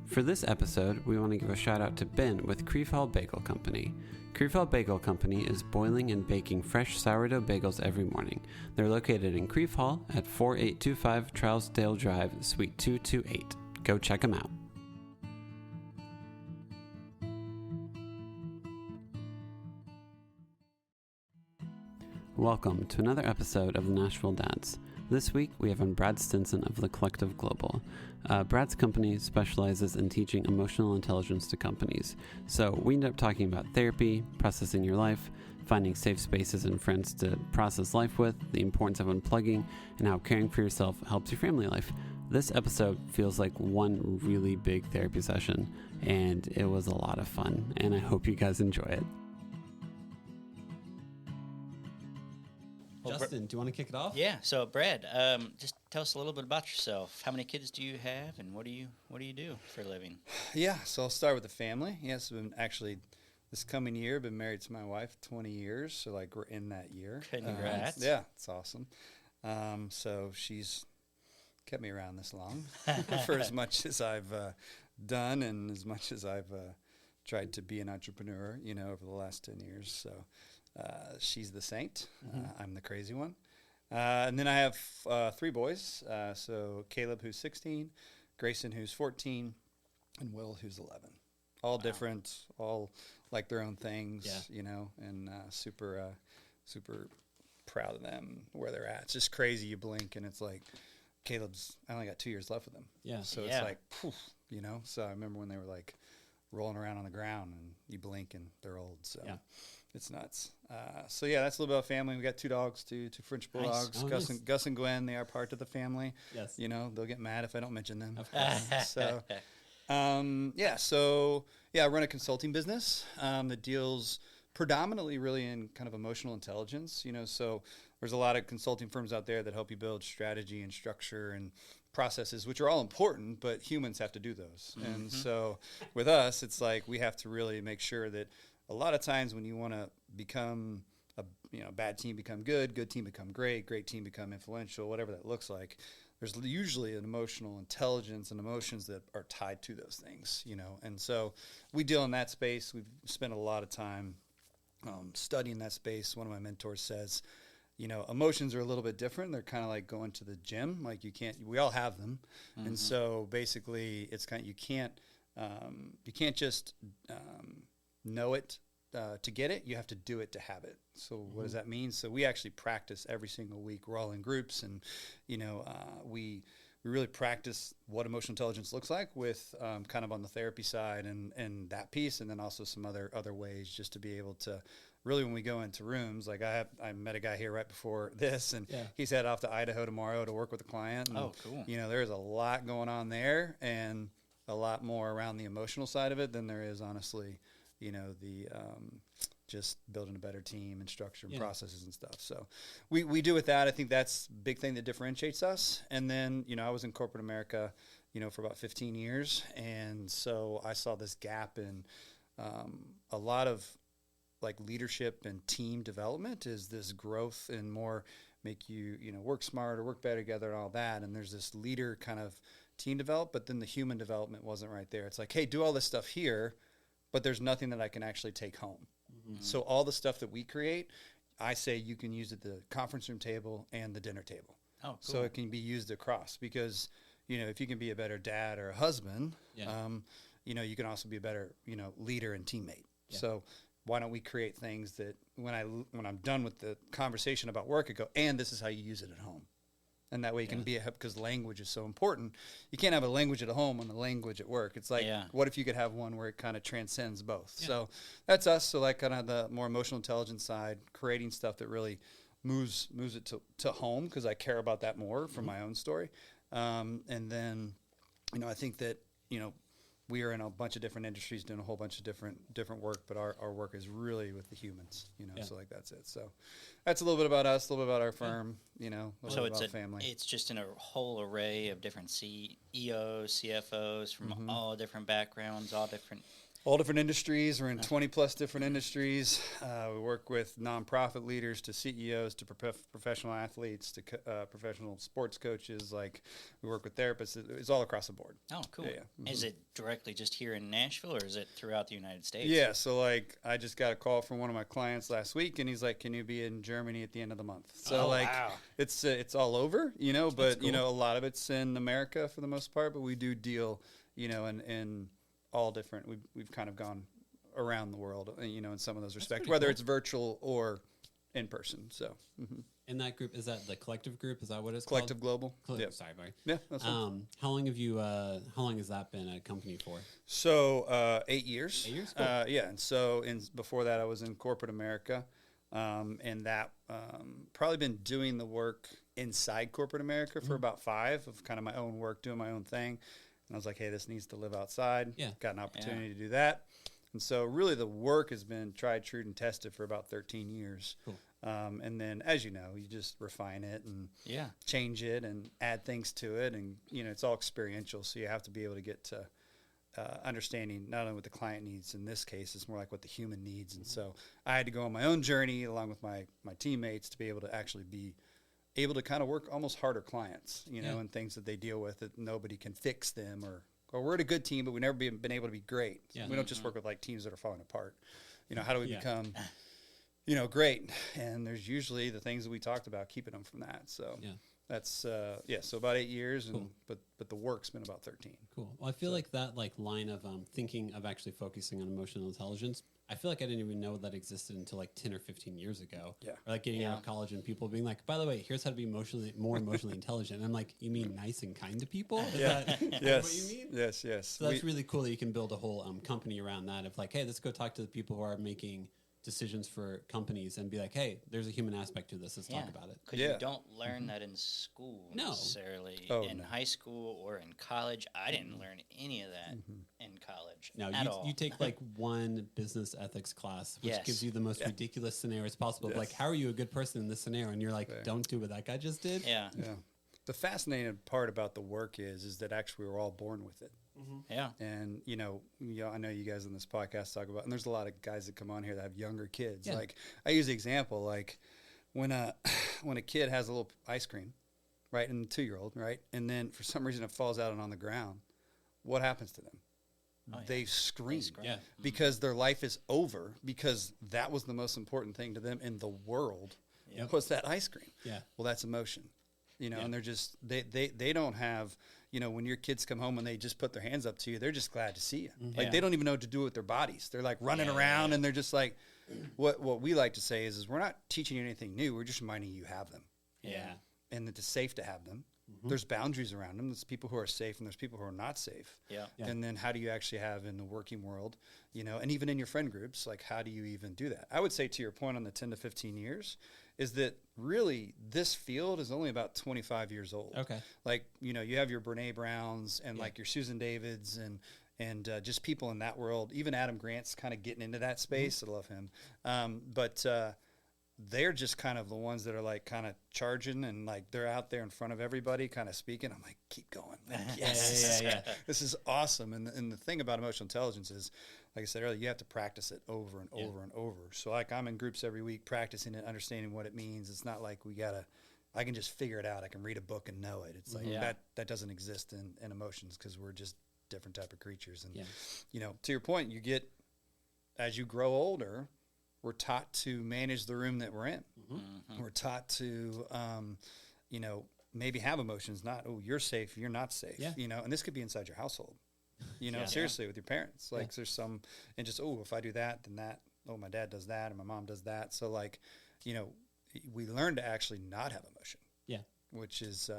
For this episode, we want to give a shout out to Ben with Creefall Bagel Company. Creefall Bagel Company is boiling and baking fresh sourdough bagels every morning. They're located in Creefall at 4825 Trousdale Drive, Suite 228. Go check them out. Welcome to another episode of the Nashville Dads. This week, we have on Brad Stinson of The Collective Global. Brad's company specializes in teaching emotional intelligence to companies. So we end up talking about therapy, processing your life, finding safe spaces and friends to process life with, the importance of unplugging, and how caring for yourself helps your family life. This episode feels like one really big therapy session, and it was a lot of fun, and I hope you guys enjoy it. Justin, do you want to kick it off? Yeah. So, Brad, just tell us a little bit about yourself. How many kids do you have, and what do you do for a living? Yeah. So I'll start with the family. Yes, I've been actually this coming year been married to my wife 20 years. So like we're in that year. Congrats. Yeah, it's awesome. So she's kept me around this long for as much as I've done and as much as I've tried to be an entrepreneur, over the last 10 years. So. She's the saint. I'm the crazy one. And then I have three boys. So Caleb, who's 16, Grayson, who's 14, and Will, who's 11. All different, all like their own things, and super proud of them, where they're at. It's just crazy. You blink, and it's like I only got 2 years left with them. Yeah. So it's like, poof, So I remember when they were like rolling around on the ground, and you blink, and they're old. So. Yeah. It's nuts. So yeah, that's a little bit about family. We got two dogs, two French bulldogs, Nice. Gus and Gwen. They are part of the family. Yes. They'll get mad if I don't mention them. Of course. So, I run a consulting business that deals predominantly really in kind of emotional intelligence. So there's a lot of consulting firms out there that help you build strategy and structure and processes, which are all important, but humans have to do those. Mm-hmm. And so with us, it's like we have to really make sure that a lot of times when you want to become a bad team become good team become great team become influential, whatever that looks like, there's usually an emotional intelligence and emotions that are tied to those things, And so we deal in that space. We've spent a lot of time studying that space. One of my mentors says, emotions are a little bit different. They're kind of like going to the gym. Like we all have them. Mm-hmm. And so basically it's you can't just know it to get it. You have to do it to have it. So what does that mean? So we actually practice every single week. We're all in groups, and we really practice what emotional intelligence looks like with kind of on the therapy side and that piece, and then also some other ways just to be able to really, when we go into rooms, like I met a guy here right before this, and he's headed off to Idaho tomorrow to work with a client. And, oh, cool. There's a lot going on there, and a lot more around the emotional side of it than there is honestly the just building a better team and structure and processes and stuff. So we do with that. I think that's a big thing that differentiates us. And then, I was in corporate America, for about 15 years. And so I saw this gap in a lot of like leadership and team development is this growth and more make you, work smarter, work better together and all that. And there's this leader kind of team develop, but then the human development wasn't right there. It's like, hey, do all this stuff here, but there's nothing that I can actually take home. Mm-hmm. So all the stuff that we create, I say you can use at the conference room table and the dinner table. Oh, cool. So it can be used across because, if you can be a better dad or a husband, you can also be a better, leader and teammate. Yeah. So why don't we create things that when I'm done with the conversation about work, I go, and this is how you use it at home. And that way you can be because language is so important. You can't have a language at home and a language at work. It's like, what if you could have one where it kind of transcends both? Yeah. So that's us. So like kind of the more emotional intelligence side, creating stuff that really moves it to home because I care about that more from my own story. And then, I think that, we are in a bunch of different industries doing a whole bunch of different work, but our work is really with the humans, so like that's it. So that's a little bit about us, a little bit about our firm, a little bit about family. It's just in a whole array of different CEOs, CFOs from all different backgrounds, all different all different industries. We're in 20 plus different industries. We work with nonprofit leaders to CEOs to professional athletes to professional sports coaches. Like we work with therapists. It's all across the board. Oh, cool. Yeah, yeah. Is it directly just here in Nashville, or is it throughout the United States? Yeah. So like I just got a call from one of my clients last week, and he's like, "Can you be in Germany at the end of the month?" So wow. it's all over, but cool. a lot of it's in America for the most part. But we do deal, in all different. We've kind of gone around the world, in some of those respects, whether it's virtual or in person. So, In that group, is that the collective group? Is that what it's Collective called? Global. Collective. Sorry, Barry. Yeah, that's fine. How long has that been a company for? So 8 years. 8 years? Cool. Yeah, and so before that, I was in corporate America, and that probably been doing the work inside corporate America for about 5 of kind of my own work, doing my own thing. And I was like, hey, this needs to live outside. Yeah. Got an opportunity to do that. And so really the work has been tried, true, and tested for about 13 years. Cool. And then, as you know, you just refine it and Yeah. change it and add things to it. And, it's all experiential. So you have to be able to get to understanding not only what the client needs. In this case, it's more like what the human needs. And so I had to go on my own journey along with my teammates to be able to actually be able to kind of work almost harder clients, and things that they deal with that nobody can fix them or we're at a good team, but we've never been able to be great. Yeah. We don't just work with like teams that are falling apart. How do we become, great? And there's usually the things that we talked about, keeping them from that. So that's, so about 8 years, and but the work's been about 13. Cool. Well, I feel like that line of thinking of actually focusing on emotional intelligence, I feel like I didn't even know that existed until like 10 or 15 years ago. Yeah. Or like getting out of college and people being like, by the way, here's how to be more emotionally intelligent. And I'm like, you mean nice and kind to people? Is that Yes. what you mean? Yes. So that's really cool that you can build a whole company around that of like, hey, let's go talk to the people who are making decisions for companies and be like, hey, there's a human aspect to this. Let's talk about it. Because you don't learn that in school No. necessarily. In no. high school or in college. I didn't learn any of that in college No, at all. you take like one business ethics class, which gives you the most ridiculous scenarios possible. Of like, how are you a good person in this scenario? And you're like, don't do what that guy just did. Yeah. Yeah. The fascinating part about the work is that actually we're all born with it. Yeah. And, I know you guys on this podcast talk about, and there's a lot of guys that come on here that have younger kids. Yeah. Like I use the example, like when a kid has a little ice cream, right, and a 2-year-old, right, and then for some reason it falls out and on the ground, what happens to them? They scream, because their life is over, because that was the most important thing to them in the world was that ice cream. Yeah. Well, that's emotion, and they're just, they don't have, when your kids come home and they just put their hands up to you, they're just glad to see you. Like they don't even know what to do with their bodies. They're like running around and they're just like, what we like to say is we're not teaching you anything new. We're just reminding you have them. Yeah. And that it's safe to have them. There's boundaries around them. There's people who are safe and there's people who are not safe. Yeah. And then how do you actually have in the working world, and even in your friend groups, like how do you even do that? I would say to your point on the 10 to 15 years is that really this field is only about 25 years old. Okay. Like, you have your Brene Browns and like your Susan Davids and just people in that world. Even Adam Grant's kind of getting into that space. I love him. But they're just kind of the ones that are like kind of charging and like they're out there in front of everybody kind of speaking. I'm like, keep going. Like, yes. This is awesome. And the thing about emotional intelligence is, like I said earlier, you have to practice it over and over and over. So like I'm in groups every week practicing it, understanding what it means. It's not like I can just figure it out. I can read a book and know it. It's like that doesn't exist in emotions because we're just different type of creatures. And, to your point, as you grow older, we're taught to manage the room that we're in. We're taught to, maybe have emotions, not, oh, you're safe, you're not safe, and this could be inside your household, seriously with your parents. Like there's some, and just, oh, if I do that, then that, oh, my dad does that and my mom does that. So like, we learn to actually not have emotion. Yeah. Which is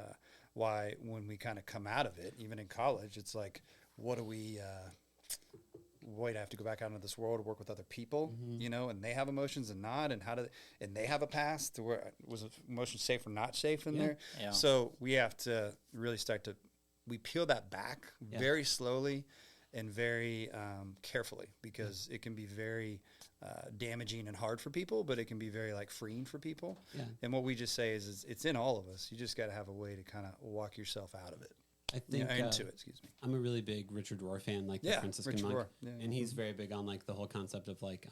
why when we kind of come out of it, even in college, it's like, what do we, wait, I have to go back out into this world to work with other people, and they have emotions and not, and and they have a past to where was emotion safe or not safe in there. Yeah. So we have to really we peel that back very slowly and very carefully because it can be very damaging and hard for people, but it can be very like freeing for people. Yeah. And what we just say is it's in all of us. You just got to have a way to kind of walk yourself out of it. I think into it. Excuse me. I'm a really big Richard Rohr fan, like the Franciscan Richard monk, Rohr. Yeah, and he's very big on like the whole concept of like,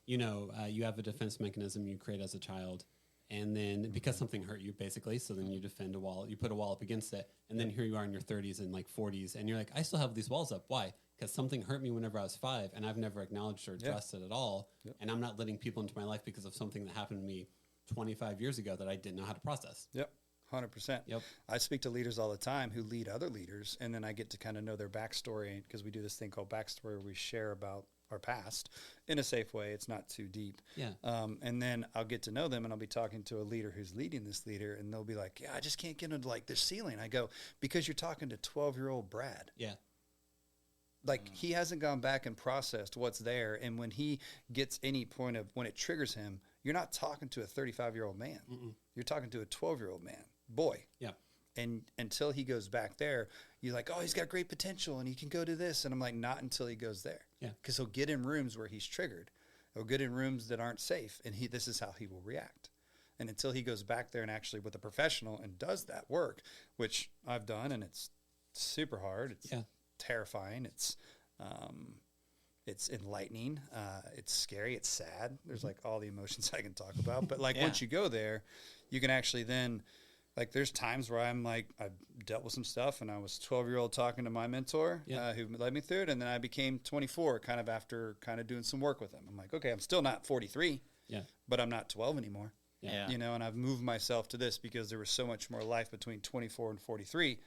you have a defense mechanism you create as a child, and then because something hurt you, basically, so then you defend a wall, you put a wall up against it, and then here you are in your 30s and like 40s, and you're like, I still have these walls up. Why? Because something hurt me whenever I was 5, and I've never acknowledged or addressed it at all, and I'm not letting people into my life because of something that happened to me 25 years ago that I didn't know how to process. 100%. Yep. I speak to leaders all the time who lead other leaders, and then I get to kind of know their backstory because we do this thing called backstory where we share about our past in a safe way. It's not too deep. Yeah. And then I'll get to know them, and I'll be talking to a leader who's leading this leader, and they'll be like, yeah, I just can't get into like this ceiling. I go, because you're talking to 12-year-old Brad. Yeah. Like he hasn't gone back and processed what's there. And when he gets any point of when it triggers him, you're not talking to a 35-year-old man. Mm-mm. You're talking to a 12-year-old man, boy. Yeah. And until he goes back there, you're like, oh, he's got great potential and he can go to this. And I'm like, not until he goes there. Yeah. Because he'll get in rooms where he's triggered. He'll get in rooms that aren't safe. And this is how he will react. And until he goes back there and actually with a professional and does that work, which I've done, and it's super hard. It's terrifying. It's enlightening. It's scary. It's sad. There's like all the emotions I can talk about. But like once you go there, you can actually then, like there's times where I'm like, I've dealt with some stuff and I was 12-year-old talking to my mentor who led me through it. And then I became 24 kind of after kind of doing some work with him. I'm like, okay, I'm still not 43, but I'm not 12 anymore. Yeah. You know, and I've moved myself to this because there was so much more life between 24 and 43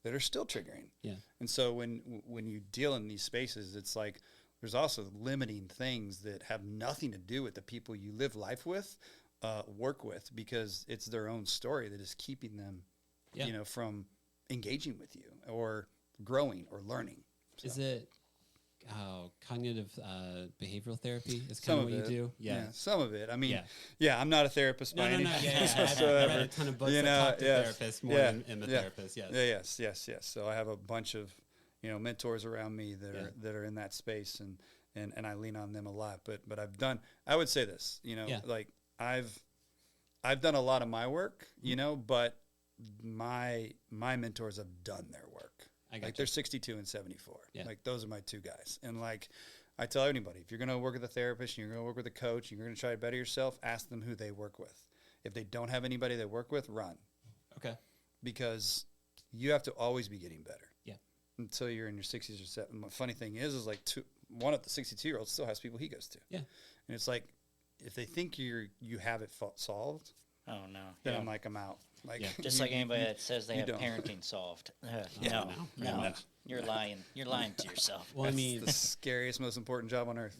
that are still triggering. Yeah. And so when you deal in these spaces, it's like there's also limiting things that have nothing to do with the people you live life with, work with, because it's their own story that is keeping them, you know, from engaging with you or growing or learning. So. Is it cognitive behavioral therapy is kind of what you do? Yeah, some of it. I mean, I'm not a therapist by any means whatsoever. I've read a ton of books that talk to therapists more than the therapist. Yes. So I have a bunch of, you know, mentors around me that are in that space, and I lean on them a lot. But I would say this, you know, like I've done a lot of my work, you know, but my mentors have done their work. Like they're 62 and 74. Yeah. Like those are my two guys. And like I tell anybody, if you're going to work with a therapist, and you're going to work with a coach, and you're going to try to better yourself, ask them who they work with. If they don't have anybody they work with, run. Okay. Because you have to always be getting better. Yeah. Until you're in your 60s or 70s. The funny thing is like one of the 62-year-olds still has people he goes to. Yeah. And it's like if they think you have it solved. Oh no! Then I'm like, I'm out. Like just like anybody that says they have parenting solved. No. You're lying. You're lying to yourself. Well, I mean, the scariest, most important job on earth.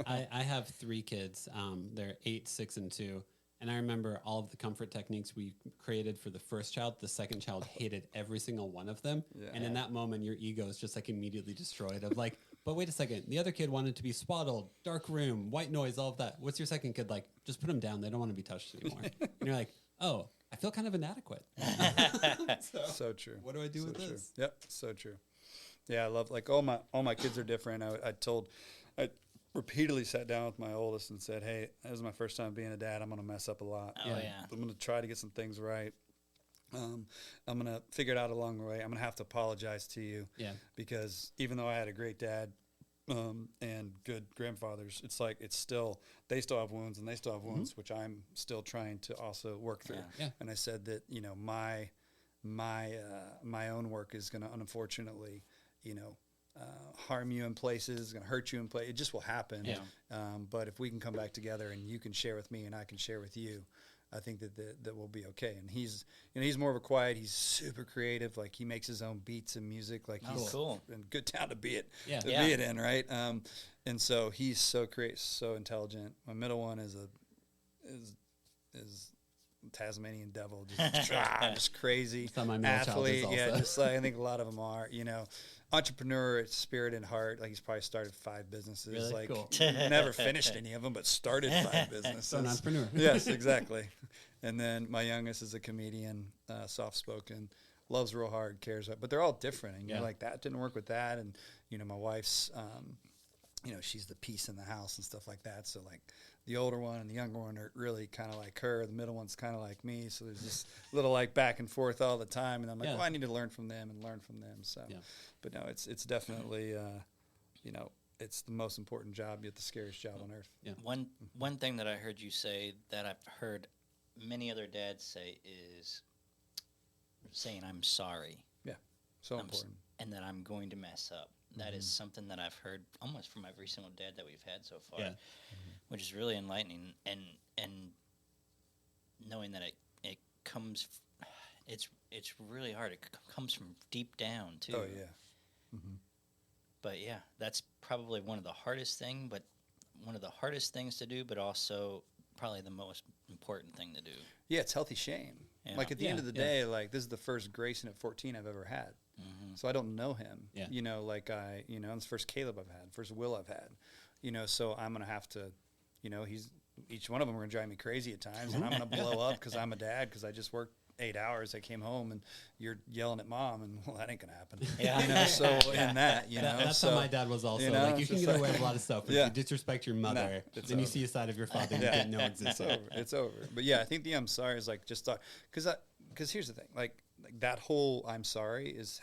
I have 3 kids. They're 8, 6, and 2. And I remember all of the comfort techniques we created for the first child. The second child hated every single one of them. Yeah. And in that moment, your ego is just like immediately destroyed. Of like, but wait a second. The other kid wanted to be swaddled, dark room, white noise, all of that. What's your second kid like? Just put them down. They don't want to be touched anymore. And you're like, oh, I feel kind of inadequate. So true. What do I do with this? Yep, so true. Yeah, I love like all my kids are different. I repeatedly sat down with my oldest and said, hey, this is my first time being a dad. I'm going to mess up a lot. I'm going to try to get some things right. I'm going to figure it out along the way. I'm going to have to apologize to you. Yeah. Because even though I had a great dad and good grandfathers, it's like they still have wounds and they still have wounds, which I'm still trying to also work through. Yeah. And I said that, you know, my own work is going to unfortunately, you know, harm you in places, going to hurt you in places. It just will happen. Yeah. But if we can come back together and you can share with me and I can share with you, I think that we'll be okay. And he's more of a quiet. He's super creative. Like he makes his own beats and music. Like he's cool. In good town to be it in, right? And so he's so creative, so intelligent. My middle one is Tasmanian devil, just crazy athlete. Yeah, just like I think a lot of them are. You know, entrepreneur spirit and heart. Like he's probably started 5 businesses. Really? Like cool. Never finished any of them, but started 5 businesses. So an entrepreneur. Yes, exactly. And then my youngest is a comedian, soft spoken, loves real hard, cares. But they're all different. And you're like, that didn't work with that. And you know, my wife's she's the peace in the house and stuff like that. So like the older one and the younger one are really kind of like her. The middle one's kind of like me. So there's this little like back and forth all the time. And I'm like, well, I need to learn from them and learn from them. So, but no, it's definitely, it's the most important job, yet the scariest job on earth. Yeah. One thing that I heard you say that I've heard many other dads say is saying, I'm sorry. Yeah. So important. And that I'm going to mess up. That is something that I've heard almost from every single dad that we've had so far, which is really enlightening. And knowing that it comes, it's really hard. It comes from deep down too. Oh yeah. Mm-hmm. But yeah, that's probably one of the hardest things to do, but also probably the most important thing to do. Yeah, it's healthy shame. Yeah. Like at the end of the day, like this is the first Grayson at 14 I've ever had. So I don't know him, it's the first Caleb I've had, first Will I've had, so I'm going to have to, each one of them are going to drive me crazy at times, and I'm going to blow up because I'm a dad, because I just worked 8 hours. I came home and you're yelling at mom, and well, that ain't going to happen. Yeah. So in that, that's how my dad was also. Like you can get away with a lot of stuff, but if you disrespect your mother, then you see a side of your father you didn't know existed. It's over. But yeah, I think the I'm sorry is like just because here's the thing, like that whole I'm sorry is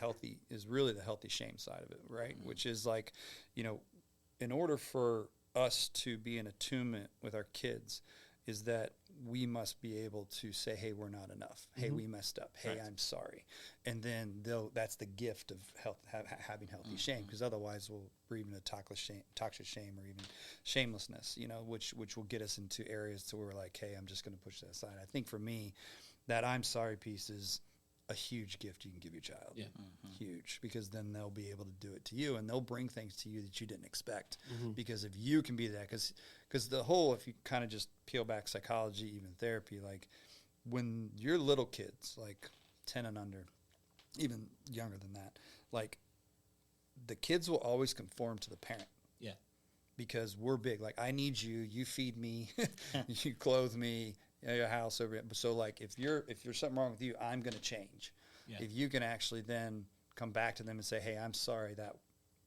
really the healthy shame side of it, right? Which is like, in order for us to be in attunement with our kids, is that we must be able to say, hey, we're not enough. Hey, we messed up. Hey, I'm sorry. And then that's the gift of having healthy shame, because otherwise we'll breathe into toxic shame or even shamelessness, which will get us into areas to where we're like, hey, I'm just going to push that aside. I think for me, that I'm sorry piece is a huge gift you can give your child. Yeah. Huge, because then they'll be able to do it to you, and they'll bring things to you that you didn't expect. Because if you can be that, because the whole, if you kind of just peel back psychology, even therapy, like when you're little kids, like 10 and under, even younger than that, like the kids will always conform to the parent. Yeah. Because we're big. Like, I need you, you feed me, you clothe me, your house over it. So like if there's something wrong with you, I'm going to change. Yeah. If you can actually then come back to them and say, hey, I'm sorry that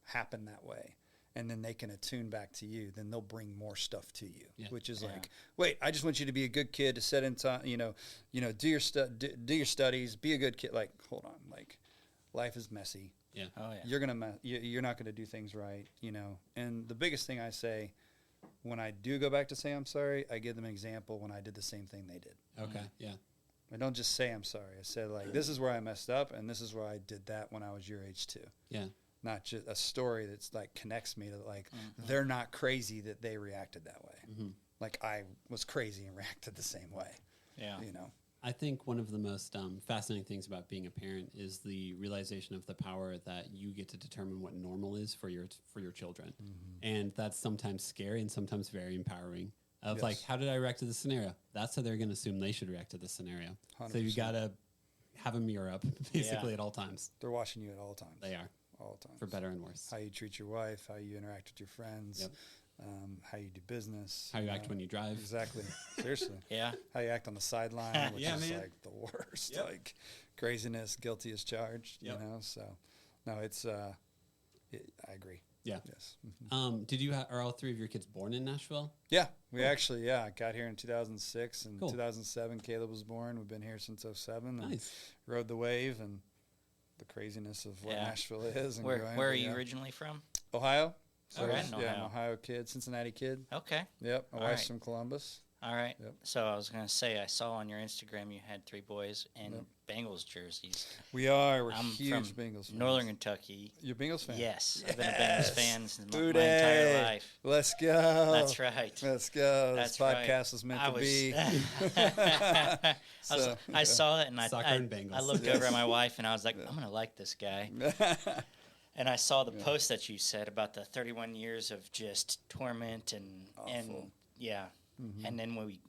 happened that way, and then they can attune back to you, then they'll bring more stuff to you, which is like, wait, I just want you to be a good kid, to set in time, do your studies, be a good kid. Like, hold on, like life is messy. Yeah. Oh yeah. You're not going to do things right, And the biggest thing I say, when I do go back to say I'm sorry, I give them an example when I did the same thing they did. Okay, yeah. I don't just say I'm sorry. I said, like, this is where I messed up, and this is where I did that when I was your age too. Yeah. Not just a story that's like connects me to like they're not crazy that they reacted that way. Like I was crazy and reacted the same way. Yeah. I think one of the most fascinating things about being a parent is the realization of the power that you get to determine what normal is for your children. And that's sometimes scary and sometimes very empowering. Of like, how did I react to this scenario? That's how they're going to assume they should react to this scenario. 100%. So you got to have a mirror up basically at all times. They're watching you at all times. They are. All the time. For better and worse. How you treat your wife, how you interact with your friends, how you do business. How you act when you drive. Exactly. Seriously. Yeah. How you act on the sideline, which is like the worst. Like craziness, guilty as charged, So, no, it's, I agree. Yeah. Yes. Are all three of your kids born in Nashville? Yeah. We actually, got here in 2006, and 2007 Caleb was born. We've been here since 2007. Nice. And rode the wave and the craziness of what Nashville is. And where are you originally from? Ohio. So I'm an Ohio kid, Cincinnati kid. Okay. Yep. My wife's from Columbus. All right. Yep. So I was going to say, I saw on your Instagram you had 3 boys in Bengals jerseys. We are. We're I'm huge from Bengals fans. Northern Kentucky. You're a Bengals fan? Yes. I've been a Bengals fan since my entire life. Let's go. That's right. Let's go. That's this podcast was meant to be. I saw it, and I looked over at my wife, and I was like, I'm going to like this guy. And I saw the post that you said about the 31 years of just torment and and then we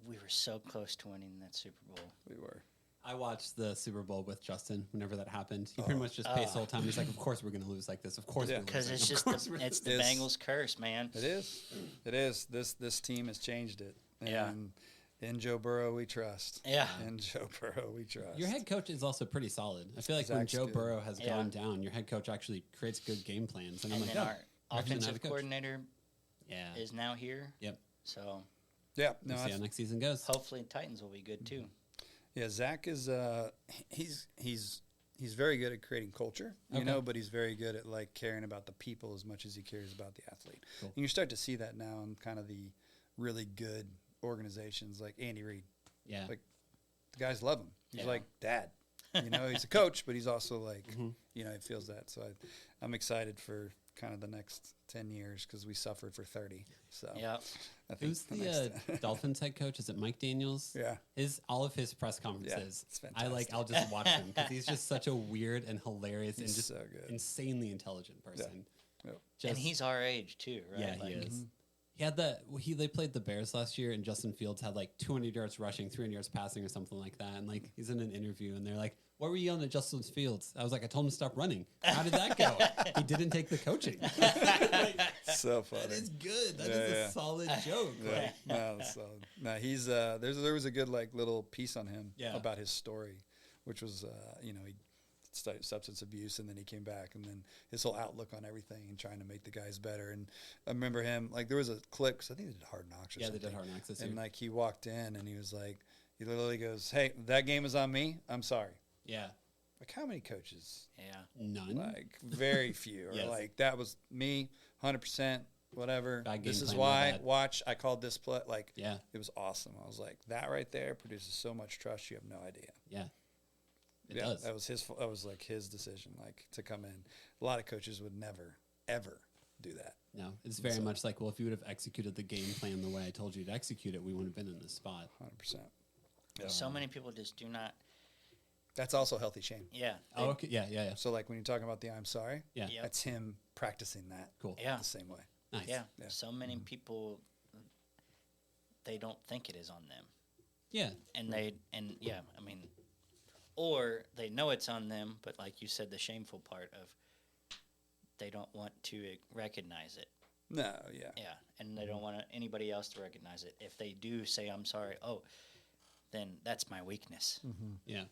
were so close to winning that Super Bowl. We were. I watched the Super Bowl with Justin whenever that happened. He pretty much just paced the whole time. He's like, of course we're going to lose like this. Of course we're losing. Because it's just the Bengals curse, man. It is. It is. This team has changed it. And in Joe Burrow we trust. Yeah. In Joe Burrow we trust. Your head coach is also pretty solid. I feel like when Joe Burrow has gone down, your head coach actually creates good game plans. And I'm like, offensive coordinator Yeah. is now here. Yep. So Yeah, We'll see how next season goes. hopefully Titans will be good too. yeah. Zach is he's very good at creating culture, you know, but he's very good at like caring about the people as much as he cares about the athlete. Cool. And you start to see that now in kind of the really good organizations like Andy Reid. Yeah. Like the guys love him. He's Yeah. like dad. You know, he's a coach, but he's also like, you know, he feels that. So I'm excited for kind of the next 10 years because we suffered for 30. So Yeah. I think Who's the Dolphins head coach? Is it Mike Daniels? Yeah. All of his press conferences. it's I'll just watch them because he's just such a weird and hilarious and just so good. insanely intelligent person. Yep. And he's our age too, right? Yeah, he is. He had they played the Bears last year, and Justin Fields had like 200 yards rushing, 300 yards passing, or something like that. And like he's in an interview, and they're like, "What were you yelling at Justin Fields?" I was like, "I told him to stop running." How did that go? He didn't take the coaching. So funny. That is good. That is a solid joke. Yeah. No, that's solid. No, he's there was a good like little piece on him about his story, which was you know, he studied substance abuse and then he came back, and then his whole outlook on everything and trying to make the guys better. And I remember him, like there was a clip, because I think they did Hard Knocks or something. Yeah, they did Hard Knocks this year. And like he walked in and he was like, he literally goes, "Hey, that game is on me. I'm sorry." Yeah. Like how many coaches? Yeah. None. Like very few. Or Yes. like that was me, 100%, whatever. Bad game This is plan, why. bad. Watch, I called this play. Like Yeah. it was awesome. I was like, that right there produces so much trust. You have no idea. Yeah. It does. That was that was like his decision, like to come in. A lot of coaches would never, ever do that. No, it's very much like, well, if you would have executed the game plan the way I told you to execute it, we wouldn't have been in this spot. 100%. So many people just do not. That's also healthy shame. Yeah. Oh, okay. Yeah. So like when you're talking about the I'm sorry, Yeah. Yep. that's him practicing that Cool. Yeah. the same way. Nice. Yeah. Yeah. So many people, they don't think it is on them. Yeah. And I mean, or they know it's on them, but like you said, the shameful part of they don't want to recognize it. No, yeah. Yeah. And they don't want anybody else to recognize it. If they do say, I'm sorry, then that's my weakness. Yeah.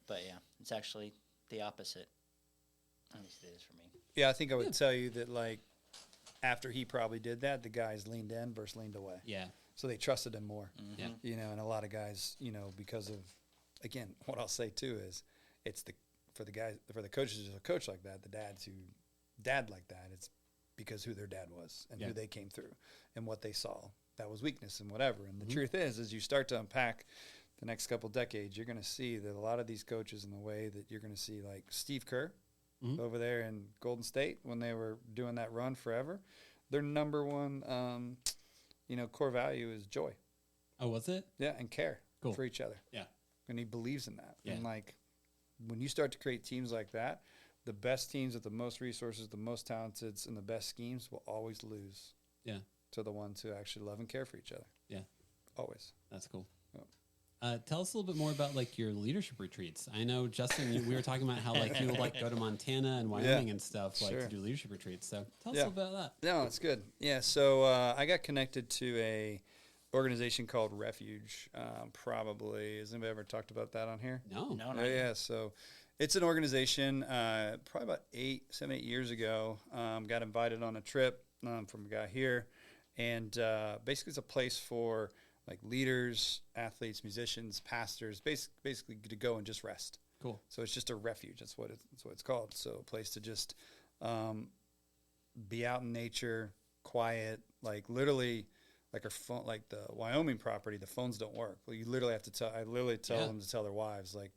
But yeah, it's actually the opposite. At least it is for me. Yeah, I think I would tell you that like after he probably did that, the guys leaned in versus leaned away. Yeah. So they trusted him more. Yeah. You know, and a lot of guys, you know, because of, again, what I'll say too is it's for the coaches who coach like that, the dads who dad like that, it's because who their dad was and who they came through and what they saw. That was weakness and whatever. And the truth is, as you start to unpack the next couple decades, you're going to see that a lot of these coaches in the way that you're going to see like Steve Kerr over there in Golden State when they were doing that run forever, their number one, core value is joy. Oh, was it? Yeah, and care for each other. Yeah. And he believes in that. Yeah. And like when you start to create teams like that, the best teams with the most resources, the most talented, and the best schemes will always lose. Yeah. To the ones who actually love and care for each other. Yeah. Always. That's cool. Oh. Tell us a little bit more about like your leadership retreats. I know, Justin, we were talking about how like you would like go to Montana and Wyoming and stuff like to do leadership retreats. So tell us a little bit about that. No, it's good. Yeah. So I got connected to a organization called Refuge. Probably has anybody ever talked about that on here? No. Yeah. So it's an organization. Probably about 7-8 years ago. Got invited on a trip from a guy here, and basically it's a place for like leaders, athletes, musicians, pastors, basically to go and just rest. Cool. So it's just a refuge. That's what it's called. So a place to just be out in nature, quiet, like literally. Like our phone, like the Wyoming property, the phones don't work. Well, you literally have to tell. I literally tell them to tell their wives, like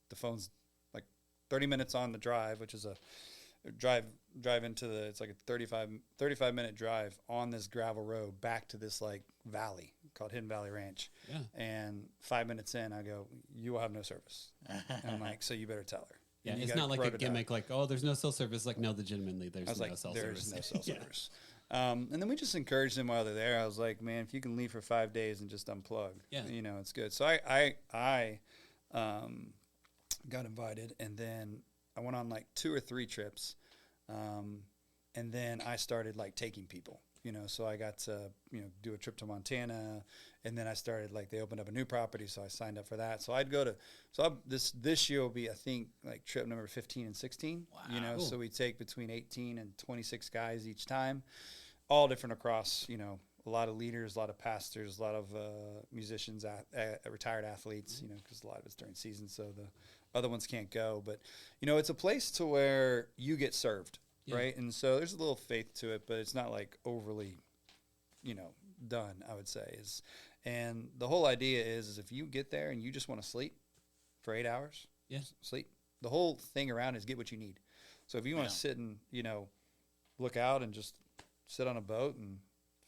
the phone's like 30 minutes on the drive, which is a drive into the. It's like a 35 minute drive on this gravel road back to this like valley called Hidden Valley Ranch. Yeah. And 5 minutes in, I go, you will have no service. And I'm like, so you better tell her. Yeah, and it's not like a gimmick. Like, oh, there's no cell service. Like, no, legitimately, there's no cell service. There's no cell service. And then we just encouraged them while they're there. I was like, man, if you can leave for 5 days and just unplug, it's good. So I got invited, and then I went on like 2 or 3 trips, and then I started like taking people. So I got to, do a trip to Montana, and then I started, like, they opened up a new property, so I signed up for that. So I'd go to, this year will be, I think, like, trip number 15 and 16, Wow. So we take between 18 and 26 guys each time, all different across, a lot of leaders, a lot of pastors, a lot of musicians, retired athletes, because a lot of it's during season, so the other ones can't go. But, it's a place to where you get served, right? And so there's a little faith to it, but it's not, like, overly, done, I would say. And the whole idea is if you get there and you just want to sleep for 8 hours, sleep. The whole thing around is get what you need. So if you want to sit and, look out and just sit on a boat and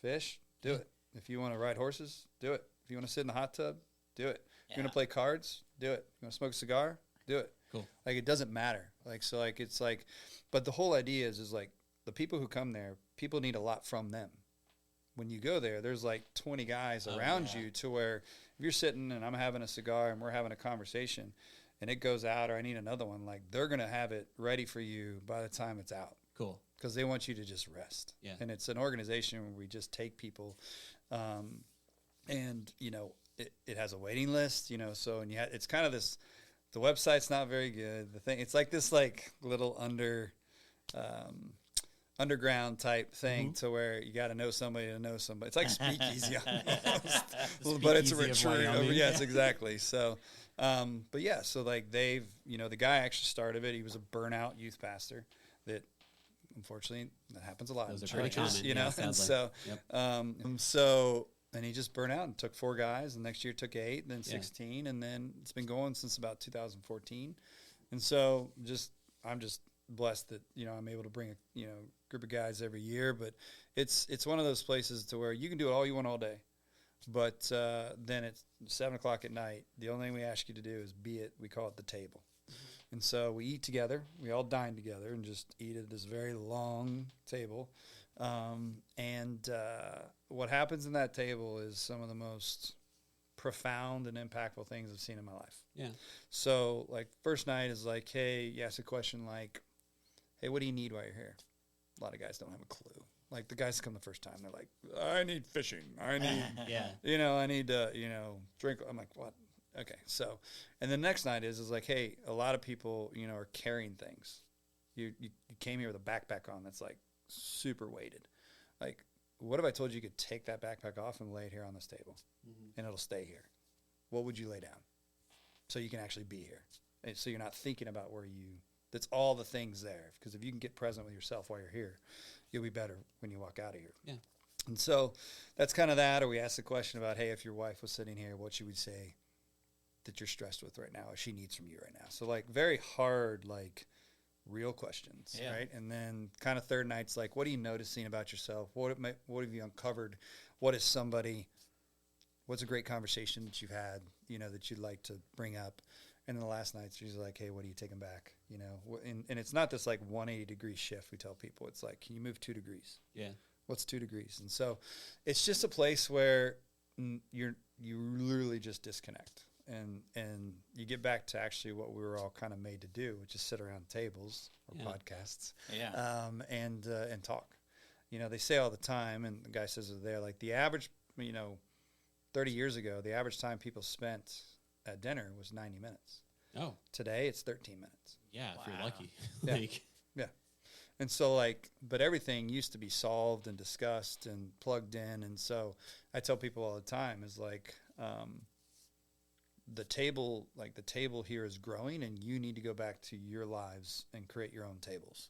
fish, do it. If you want to ride horses, do it. If you want to sit in the hot tub, do it. If you want to play cards, do it. You want to smoke a cigar, do it. Cool. Like, it doesn't matter. Like, so, like, it's like, but the whole idea is like the people who come there, people need a lot from them. When you go there, there's like 20 guys around you, to where if you're sitting and I'm having a cigar and we're having a conversation and it goes out, or I need another one, like, they're going to have it ready for you by the time it's out. Cool. Because they want you to just rest. Yeah. And it's an organization where we just take people, and, it has a waiting list, so, and it's kind of this, the website's not very good. The thing, it's like this, like, little underground type thing, to where you got to know somebody to know somebody. It's like speakeasy almost, but it's a retreat. Yes, exactly. So, but yeah, so, like, they've, the guy actually started it. He was a burnout youth pastor that, unfortunately, that happens a lot in churches, and so, and he just burnt out and took 4 guys, and next year took 8, and then 16, and then it's been going since about 2014. And so I'm just blessed that, I'm able to bring a, group of guys every year, but it's one of those places to where you can do it all you want all day. But then it's 7:00 at night. The only thing we ask you to do is we call it the table. And so we eat together. We all dine together and just eat at this very long table. And what happens in that table is some of the most profound and impactful things I've seen in my life. Yeah. So, like, first night is like, hey, you ask a question like, hey, what do you need while you're here? A lot of guys don't have a clue. Like, the guys come the first time, they're like, I need fishing. I need, I need to, drink. I'm like, what? Okay, so, and the next night is like, hey, a lot of people, are carrying things. You came here with a backpack on that's, like, super weighted. Like, what if I told you could take that backpack off and lay it here on this table, and it'll stay here? What would you lay down so you can actually be here? And so you're not thinking about that's all the things there. Because if you can get present with yourself while you're here, you'll be better when you walk out of here. Yeah. And so that's kind of that. Or we ask the question about, hey, if your wife was sitting here, what she would say that you're stressed with right now, or she needs from you right now. So, like, very hard, like, real questions, right? And then kind of third night's like, what are you noticing about yourself? What have you uncovered? What's a great conversation that you've had, that you'd like to bring up? And then the last night's usually like, hey, what are you taking back? And it's not this, like, 180-degree shift we tell people. It's like, can you move 2 degrees? Yeah. What's 2 degrees? And so it's just a place where you literally just disconnect. And you get back to actually what we were all kind of made to do, which is sit around tables or podcasts, and talk. They say all the time, and the guy says it there, like, the average, 30 years ago, the average time people spent at dinner was 90 minutes. Oh. Today, it's 13 minutes. Yeah, if you're lucky. Yeah. And so, like, but everything used to be solved and discussed and plugged in. And so I tell people all the time is, like, the table here is growing, and you need to go back to your lives and create your own tables.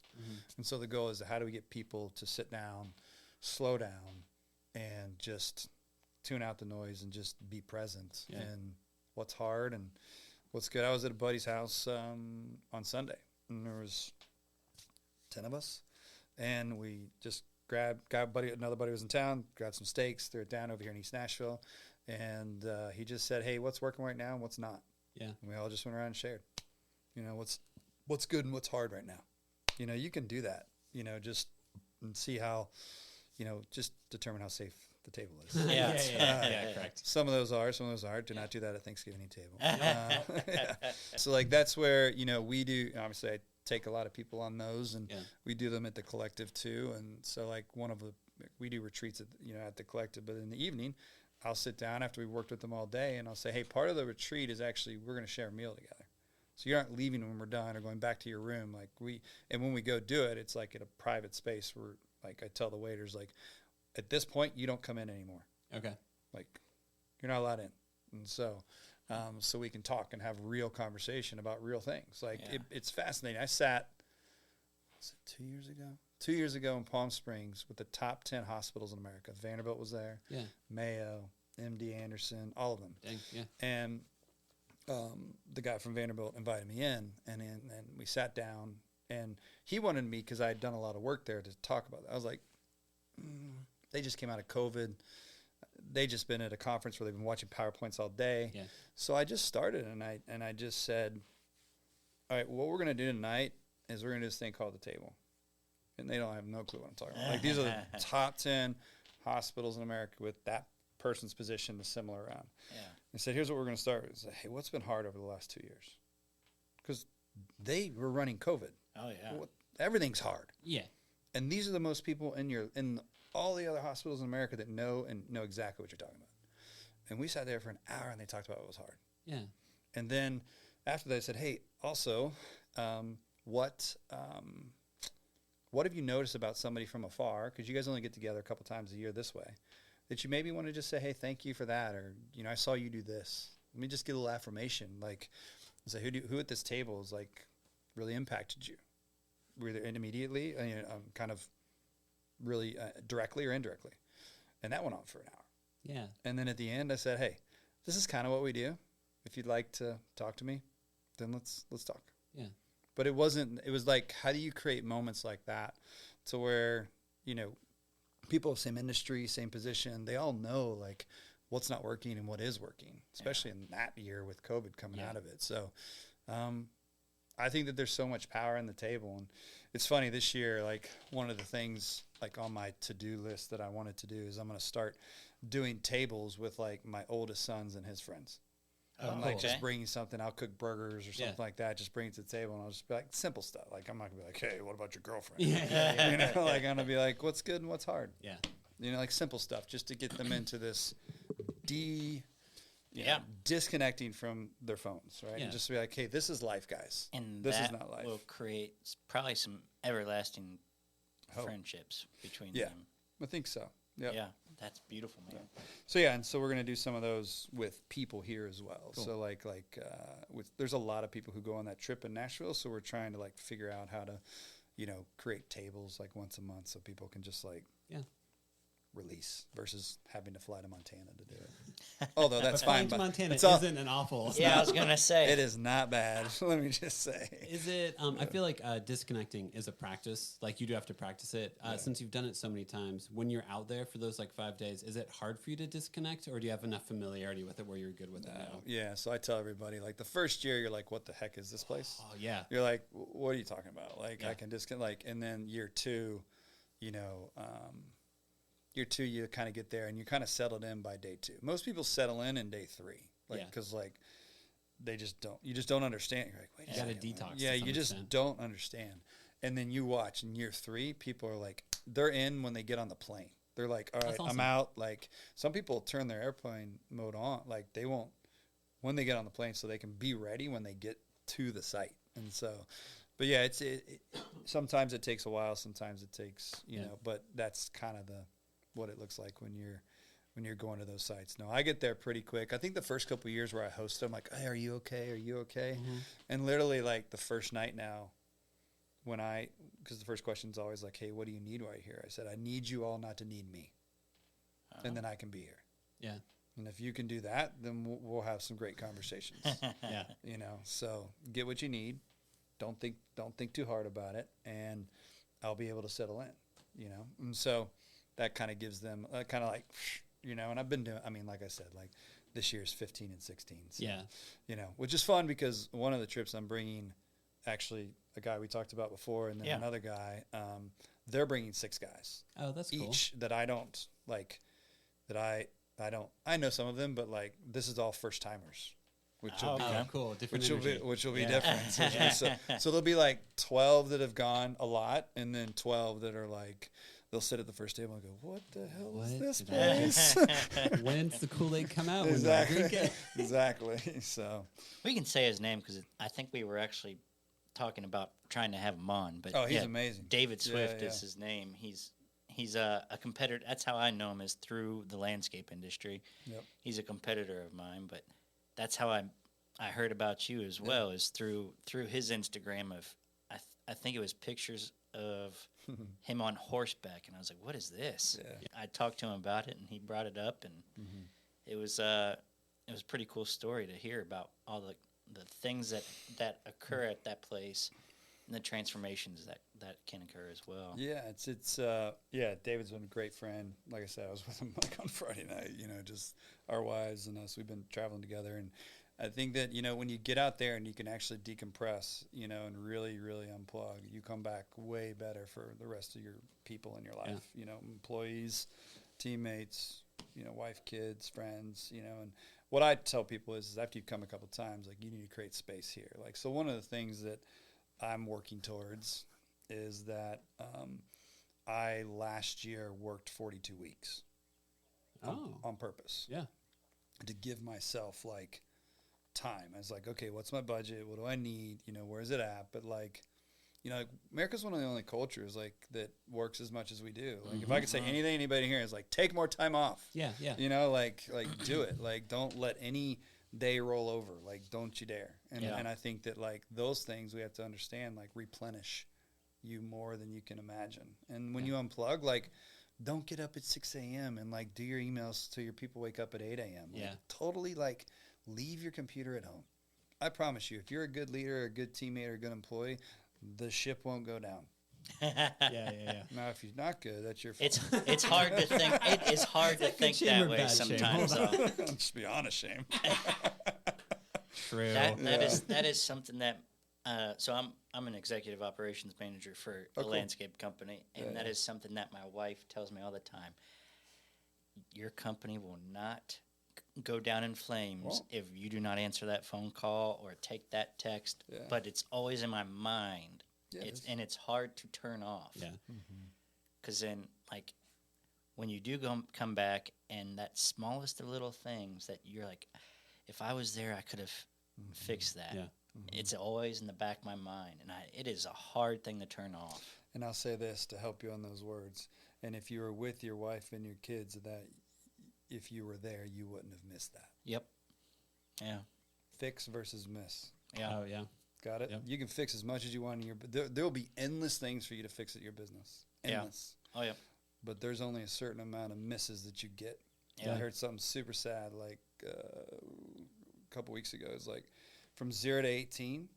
And so the goal is, how do we get people to sit down, slow down, and just tune out the noise and just be present and what's hard and what's good. I was at a buddy's house on Sunday, and there was 10 of us, and we just another buddy was in town, grabbed some steaks. They're down over here in East Nashville. And he just said, hey, what's working right now and what's not? Yeah. And we all just went around and shared, what's good and what's hard right now. You can do that, just and see how, just determine how safe the table is. Yeah, correct. Some of those are, some of those aren't. Do not do that at Thanksgiving table. So, like, that's where, we do, obviously I take a lot of people on those, and we do them at the collective too. And so, like, one of we do retreats at the collective, but in the evening, I'll sit down after we've worked with them all day, and I'll say, hey, part of the retreat is actually we're going to share a meal together. So you aren't leaving when we're done or going back to your room. And when we go do it, it's like at a private space where, like, I tell the waiters, like, at this point, you don't come in anymore. Okay. Like, you're not allowed in. And so, so we can talk and have real conversation about real things. Like, it's fascinating. I sat, was it 2 years ago? 2 years ago in Palm Springs with the top 10 hospitals in America. Vanderbilt was there. Yeah. Mayo, MD Anderson, all of them. Dang, yeah. And the guy from Vanderbilt invited me in, and we sat down, and he wanted me, because I had done a lot of work there, to talk about it. I was like, they just came out of COVID. They just been at a conference where they've been watching PowerPoints all day. Yeah. So I just started, and I just said, all right, what we're going to do tonight is we're going to do this thing called the table. And they don't have no clue what I'm talking about. Like, these are the top 10 hospitals in America with that person's position is similar around. Yeah. I said, here's what we're going to start with. I said, hey, what's been hard over the last 2 years? Because they were running COVID. Oh, yeah. Everything's hard. Yeah. And these are the most people in all the other hospitals in America that know exactly what you're talking about. And we sat there for an hour, and they talked about what was hard. Yeah. And then after that, I said, hey, also, what have you noticed about somebody from afar? Because you guys only get together a couple times a year this way. That you maybe want to just say, hey, thank you for that. Or, I saw you do this. Let me just get a little affirmation. Like, say, who at this table is, like, really impacted you? Either immediately, kind of really directly or indirectly. And that went on for an hour. Yeah. And then at the end, I said, hey, this is kind of what we do. If you'd like to talk to me, then let's talk. Yeah. But it was like, how do you create moments like that to where, people of same industry, same position, they all know, like, what's not working and what is working, especially in that year with COVID coming out of it. So I think that there's so much power in the table. And it's funny, this year, like, one of the things, like, on my to-do list that I wanted to do is I'm going to start doing tables with, like, my oldest sons and his friends. Just bringing something, I'll cook burgers or something like that, just bring it to the table, and I'll just be like, simple stuff. Like, I'm not going to be like, hey, what about your girlfriend? Like, I'm going to be like, what's good and what's hard? Yeah. Like, simple stuff, just to get them into this disconnecting from their phones, right? Yeah. And just to be like, hey, this is life, guys. And this is not life. Will create probably some everlasting friendships between them. I think so. Yep. Yeah, that's beautiful, man. Yeah. So and so we're going to do some of those with people here as well. Cool. So there's a lot of people who go on that trip in Nashville, so we're trying to, like, figure out how to, create tables, like, once a month so people can just, like, release versus having to fly to Montana to do it. Although that's fine. Flying to Montana isn't an awful. Yeah, I was going to say. It is not bad. Let me just say. Is it, I feel like disconnecting is a practice. Like, you do have to practice it. Since you've done it so many times, when you're out there for those, like, 5 days, is it hard for you to disconnect, or do you have enough familiarity with it where you're good with it now? Yeah, so I tell everybody, like, the first year, you're like, what the heck is this place? Oh, yeah. You're like, what are you talking about? Like, I can disconnect. Like, and then year two, year two, you kind of get there and you're kind of settled in by day 2. Most people settle in day 3, because they just don't. You just don't understand. You're like, wait a second. You got to detox. Yeah, you just don't understand. And then you watch in year 3, people are like, they're in when they get on the plane. They're like, all right, awesome. I'm out. Like, some people turn their airplane mode on. Like, they won't when they get on the plane, so they can be ready when they get to the site. And so. But yeah, it sometimes it takes a while. Sometimes it takes but that's kind of what it looks like when you're going to those sites. No, I get there pretty quick. I think the first couple of years where I hosted, I'm like, hey, are you okay? Are you okay? Mm-hmm. And literally, like, the first night now, because the first question is always like, hey, what do you need right here? I said, I need you all not to need me, and then I can be here. Yeah. And if you can do that, then we'll have some great conversations. Yeah. So get what you need. Don't think too hard about it, and I'll be able to settle in. And so that kind of gives them kind of like, and I've been doing, like I said, like, this year's 15 and 16. So, which is fun because one of the trips I'm bringing, actually, a guy we talked about before, and then another guy, they're bringing 6 guys. Oh, that's cool. Each that I don't, like, I know some of them, but, like, this is all first timers. Which will be cool. Different which will be different. So there'll be like 12 that have gone a lot, and then 12 that are like they'll sit at the first table and go, "What the hell is What this did I place?" When's the Kool-Aid come out? Exactly. When do I drink it? Exactly. So. We can say his name because I think we were actually talking about trying to have him on. But He's amazing. David Swift is his name. He's a competitor. That's how I know him, is through the landscape industry. Yep. He's a competitor of mine, but that's how I heard about you as well, is through his Instagram of I think it was pictures of him on horseback, and I was like, what is this? Yeah. I talked to him about it, and he brought it up, and it was a pretty cool story to hear about all the things that occur at that place and the transformations that can occur as well. Yeah, David's been a great friend. Like I said, I was with him like on Friday night, just our wives and us, we've been traveling together. And I think that, when you get out there and you can actually decompress, and really, really unplug, you come back way better for the rest of your people in your life, employees, teammates, wife, kids, friends, and what I tell people is after you've come a couple of times, like, you need to create space here. Like, so one of the things that I'm working towards is that I last year worked 42 weeks on purpose. Yeah. To give myself like time. I was like, okay, what's my budget? What do I need? Where's it at? But like, America's one of the only cultures like that works as much as we do. Like if I could say anything, anybody here is like, take more time off. Yeah. Yeah. Like do it. Like don't let any day roll over. Like don't you dare. And I think that like those things we have to understand, like replenish you more than you can imagine. And when you unplug, like don't get up at 6 a.m. and like do your emails till your people wake up at 8 a.m. Like, totally like leave your computer at home. I promise you, if you're a good leader, a good teammate, or a good employee, the ship won't go down. Yeah. Now, if you're not good, that's your fault. It's hard to think. It is hard to think that way sometimes. Just be honest, Shane. True. That is something that. So I'm an executive operations manager for a landscape company, and that is something that my wife tells me all the time. Your company will not go down in flames if you do not answer that phone call or take that text. Yeah. But it's always in my mind. Yeah, it's hard to turn off. Yeah. Because then, like, when you do come back, and that smallest of little things that you're like, if I was there, I could have fixed that. Yeah. It's always in the back of my mind, and it is a hard thing to turn off. And I'll say this to help you on those words. And if you were with your wife and your kids, that if you were there, you wouldn't have missed that. Yep. Yeah. Fix versus miss. Yeah. Oh, yeah. Got it? Yep. You can fix as much as you want in your there will be endless things for you to fix at your business. Endless. Yeah. Oh, yeah. But there's only a certain amount of misses that you get. Yeah. I heard something super sad like a couple weeks ago. It's like from 0 to 18,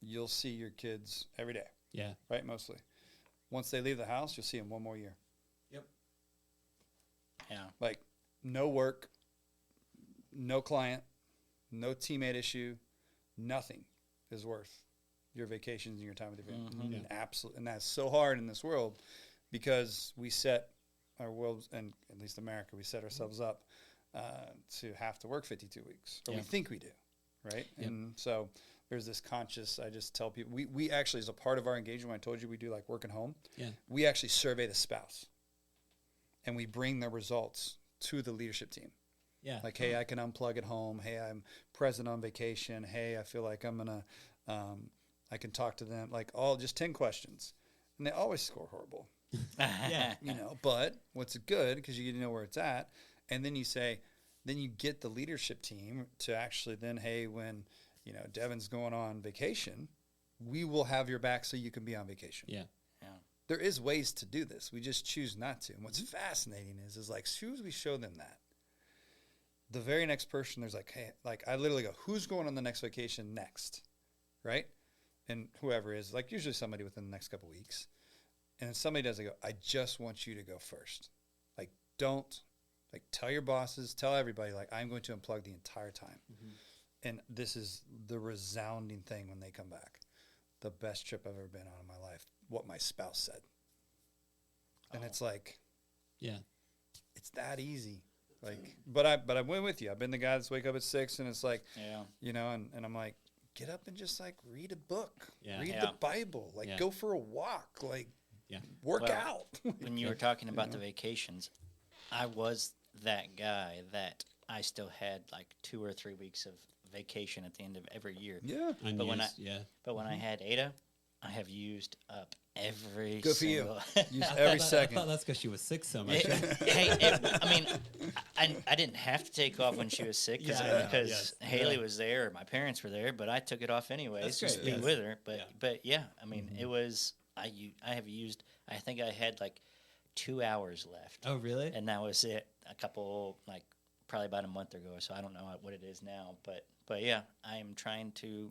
you'll see your kids every day. Yeah. Right? Mostly. Once they leave the house, you'll see them one more year. Yep. Yeah. Like no work, no client, no teammate issue, nothing is worth your vacations and your time with your family. And that's so hard in this world because we set our world, and at least America, we set ourselves up to have to work 52 weeks, or we think we do, right? Yep. And so there's this conscious, I just tell people, we actually, as a part of our engagement, when I told you we do like work at home, we actually survey the spouse, and we bring the results to the leadership team. Yeah. Like, hey, I can unplug at home. Hey, I'm present on vacation. Hey, I feel like I'm going to, I can talk to them. Like all just 10 questions. And they always score horrible. Yeah. But what's good, because you get to know where it's at. And then you say, then you get the leadership team to actually then, hey, when, Devin's going on vacation, we will have your back so you can be on vacation. Yeah. There is ways to do this. We just choose not to. And what's fascinating is like, as soon as we show them that, the very next person, there's like, hey, like I literally go, who's going on the next vacation next, right? And whoever is, like usually somebody within the next couple of weeks. And then somebody does, they go, I just want you to go first. Like don't, like tell your bosses, tell everybody, like I'm going to unplug the entire time. And this is the resounding thing when they come back. The best trip I've ever been on in my life, what my spouse said. And it's like, yeah, it's that easy. Like, but I went with you. I've been the guy that's wake up at 6 and it's like, and I'm like, get up and just like read a book, read the Bible, like go for a walk, like work Well, out. When you were talking about the vacations, I was that guy that I still had like 2 or 3 weeks of vacation at the end of every year. Yeah. But when I Mm-hmm. had Ada, I have used up every Good for you. single. Use I every thought second. that's because she was sick so much. I didn't have to take off when she was sick because Haley was there or my parents were there, but I took it off anyways That's just to great, be yes. with her. But Yeah. but yeah, I mean it was I have used. I think I had like 2 hours left, Oh, really? and that was it. A couple probably about a month ago, so I don't know what it is now. But yeah, I am trying to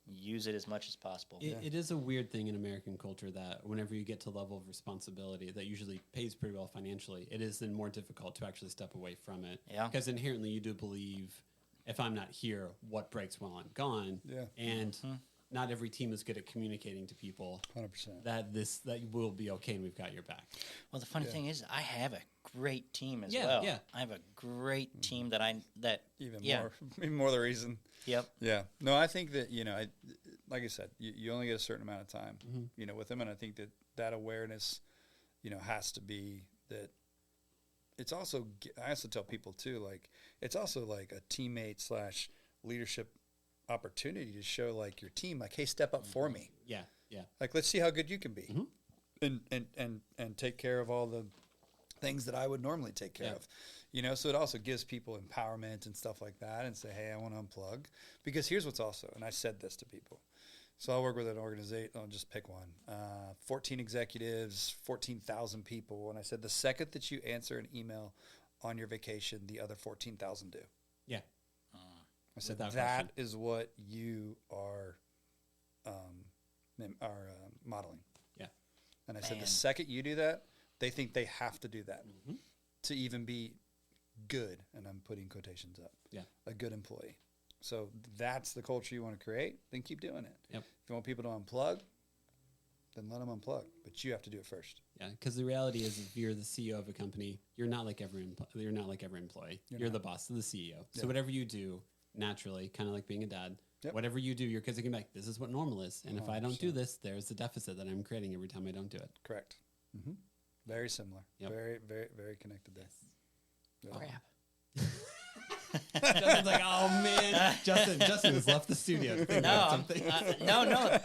use it as much as possible. It is a weird thing in American culture that whenever you get to a level of responsibility that usually pays pretty well financially, it is then more difficult to actually step away from it. Yeah. Because inherently you do believe, if I'm not here, what breaks while I'm gone? Yeah. And not every team is good at communicating to people 100%. that will be okay and we've got your back. Well, the funny thing is, I have a great team as Yeah, well. yeah. I have a great team that Even more the reason. Yep. Yeah. No, I think that, like I said, you only get a certain amount of time, with them. And I think that awareness, has to be that it's also, I also tell people too, like, it's also like a teammate / leadership opportunity to show like your team, like, hey, step up for me. Yeah, yeah. Like, let's see how good you can be and take care of all the things that I would normally take care of, so it also gives people empowerment and stuff like that and say, hey, I want to unplug. Because here's what's also, and I said this to people. So I work with an organization, I'll just pick one, 14 executives, 14,000 people. And I said, the second that you answer an email on your vacation, the other 14,000 do. Yeah. I said, Without that question. is what you are modeling. Yeah. And I said, Man. the second you do that, they think they have to do that to even be good. And I'm putting quotations up. Yeah. A good employee. So that's the culture you want to create, then keep doing it. Yep. If you want people to unplug, then let them unplug. But you have to do it first. Yeah, because the reality is, if you're the CEO of a company, you're not like every employee. You're the boss, the CEO. So whatever you do, naturally, kind of like being a dad, whatever you do, your kids are going to be like, this is what normal is. And if I don't do this, there's a deficit that I'm creating every time I don't do it. Correct. Very similar. Yep. Very, very, very connected there. Yeah. Crap. Justin's like, oh man, Justin has left the studio. To think about something. No.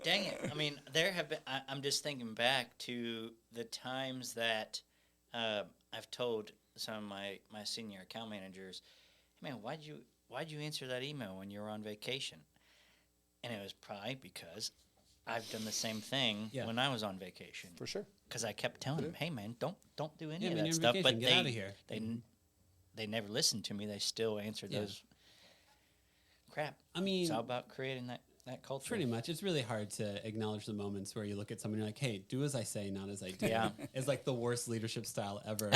Dang it. I mean, there have been, I'm just thinking back to the times that I've told some of my senior account managers, hey, man, why'd you answer that email when you were on vacation? And it was probably because I've done the same thing when I was on vacation. For sure. Because I kept telling them, hey, man, don't do any of you're that on stuff. vacation. But Get out of here. They never listened to me. They still answered those. Crap. I mean, it's all about creating that culture. pretty much. It's really hard to acknowledge the moments where you look at someone and you're like, hey, do as I say, not as I do. Yeah. It's like the worst leadership style ever.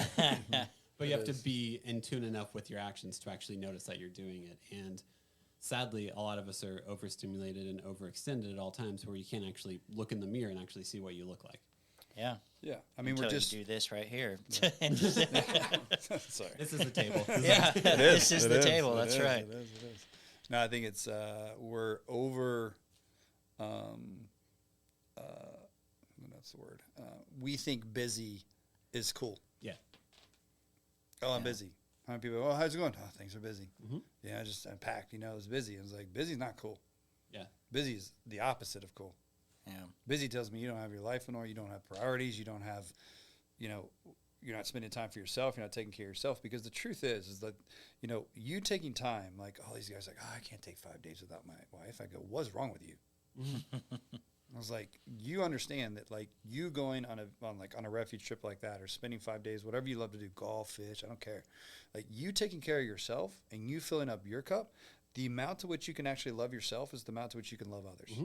But you have to be in tune enough with your actions to actually notice that you're doing it. And sadly, a lot of us are overstimulated and overextended at all times where you can't actually look in the mirror and actually see what you look like. Yeah. Yeah. I mean, Until we're just you do this right here. Sorry. This is the table. Yeah. This is the table. That's right. It is. No, I think it's we're over. That's the word. We think busy is cool. Yeah. Oh, I'm busy. How many people? Oh, how's it going? Oh, things are busy. Yeah, I'm packed. It was busy. I was like, busy's not cool. Yeah. Busy is the opposite of cool. Yeah. Busy tells me you don't have your life in order. You don't have priorities. You don't have, you're not spending time for yourself. You're not taking care of yourself. Because the truth is that, you taking time, like all these guys, like, oh, I can't take 5 days without my wife. I go, what's wrong with you? I was like, you understand that, like, you going on a refuge trip like that, or spending 5 days, whatever you love to do, golf, fish, I don't care. Like, you taking care of yourself and you filling up your cup, the amount to which you can actually love yourself is the amount to which you can love others.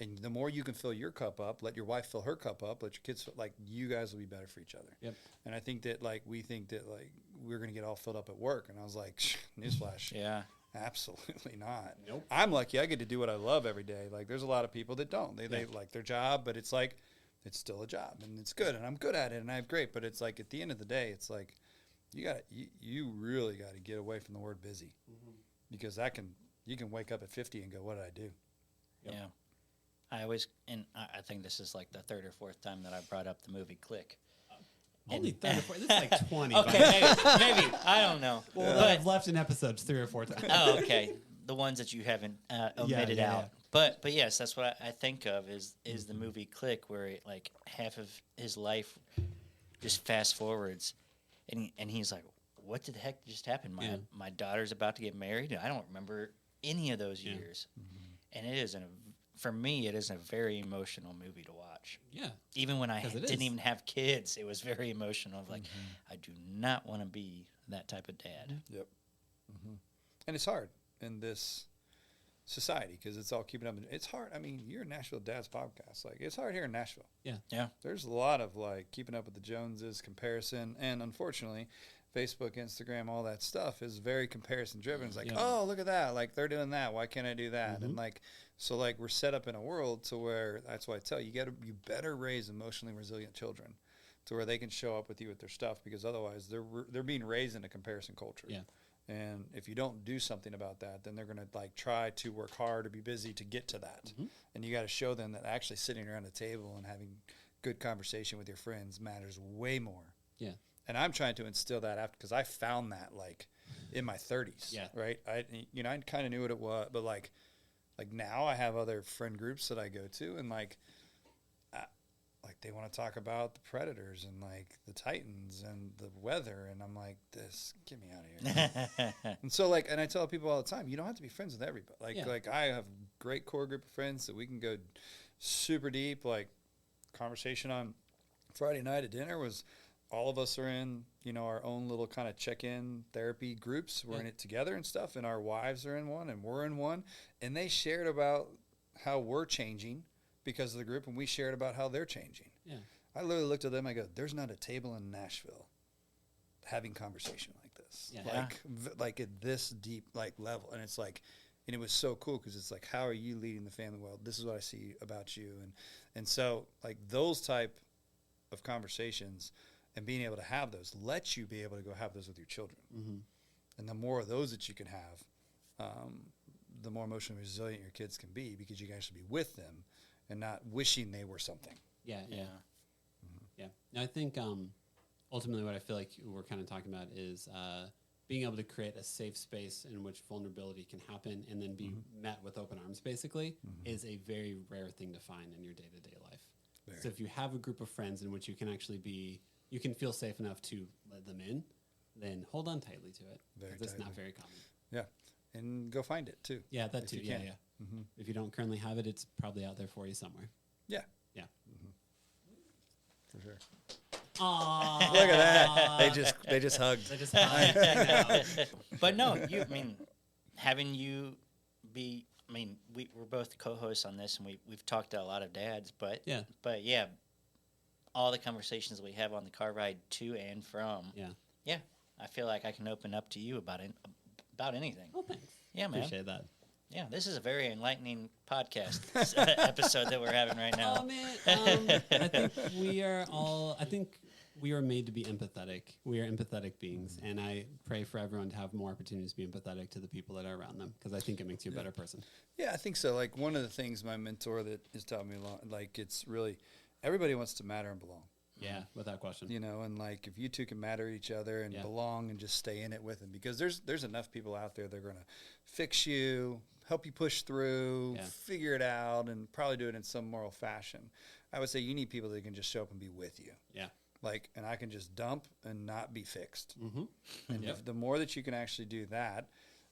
And the more you can fill your cup up, let your wife fill her cup up, let your kids fill, like, you guys will be better for each other. Yep. And I think that, like, we think that, like, we're going to get all filled up at work. And I was like, newsflash. Yeah. Absolutely not. Nope. I'm lucky. I get to do what I love every day. Like, there's a lot of people that don't. They like their job, but it's like, it's still a job and it's good and I'm good at it and I have great. But it's like, at the end of the day, it's like, you really got to get away from the word busy because you can wake up at 50 and go, what did I do? Yep. Yeah. I think this is like the third or fourth time that I brought up the movie Click. Only third or fourth. This is like 20. Okay, maybe. I don't know. Well, I've left in episodes 3 or 4 times. Oh, okay. The ones that you haven't omitted out. Yeah. But yes, that's what I think of is the movie Click, where like half of his life just fast forwards, and he's like, "What the heck just happened? My daughter's about to get married. I don't remember any of those years." And it is for me, it is a very emotional movie to watch. Yeah. Even when I didn't even have kids, it was very emotional. Like, I do not want to be that type of dad. Yep. And it's hard in this society because it's all keeping up. It's hard. I mean, you're a Nashville Dads podcast. Like, it's hard here in Nashville. Yeah. There's a lot of like keeping up with the Joneses, comparison, and unfortunately, Facebook, Instagram, all that stuff is very comparison driven. It's like, oh, look at that. Like, they're doing that. Why can't I do that? And like, so like we're set up in a world to where that's why I tell you, you better raise emotionally resilient children to where they can show up with you with their stuff, because otherwise they're being raised in a comparison culture. Yeah. And if you don't do something about that, then they're going to like try to work hard or be busy to get to that. And you got to show them that actually sitting around a table and having good conversation with your friends matters way more. Yeah. And I'm trying to instill that after, because I found that like in my 30s. Yeah. Right. I kind of knew what it was, but like now I have other friend groups that I go to, and like they want to talk about the Predators and like the Titans and the weather, and I'm like, get me out of here. And so like, and I tell people all the time, you don't have to be friends with everybody. Like I have a great core group of friends that we can go super deep. Like, conversation on Friday night at dinner was, all of us are in, our own little kind of check-in therapy groups. We're in it together and stuff, and our wives are in one, and we're in one, and they shared about how we're changing because of the group, and we shared about how they're changing. Yeah. I literally looked at them, I go, there's not a table in Nashville having conversation like this. Yeah. Like at this deep like level. And it's like, and it was so cool because it's like, how are you leading the family well? This is what I see about you. And so like those type of conversations and being able to have those lets you be able to go have those with your children. And the more of those that you can have, the more emotionally resilient your kids can be, because you can actually be with them and not wishing they were something. Yeah. Now, I think ultimately what I feel like we're kind of talking about is being able to create a safe space in which vulnerability can happen and then be met with open arms, basically, is a very rare thing to find in your day-to-day life. So if you have a group of friends in which you can actually you can feel safe enough to let them in, then hold on tightly to it. Because it's not very common. Yeah. And go find it too. Yeah, that too. Yeah. If you don't currently have it, it's probably out there for you somewhere. Yeah. For sure. Aww. Look at that. They just hugged. They just hugged. But no, having you be, we're both co-hosts on this, and we've talked to a lot of dads, but all the conversations we have on the car ride to and from. Yeah. I feel like I can open up to you about anything. Oh, thanks. Yeah, man. Appreciate that. Yeah, this is a very enlightening podcast episode that we're having right now. Oh, man. I think we are made to be empathetic. We are empathetic beings, and I pray for everyone to have more opportunities to be empathetic to the people that are around them, because I think it makes you a better person. Yeah, I think so. Like, one of the things my mentor that has taught me a lot, like, it's really, everybody wants to matter and belong. Yeah, without question. And like, if you two can matter each other and belong and just stay in it with them, because there's enough people out there that are going to fix you, help you push through, figure it out, and probably do it in some moral fashion. I would say you need people that can just show up and be with you. Yeah. Like, and I can just dump and not be fixed. And the more that you can actually do that,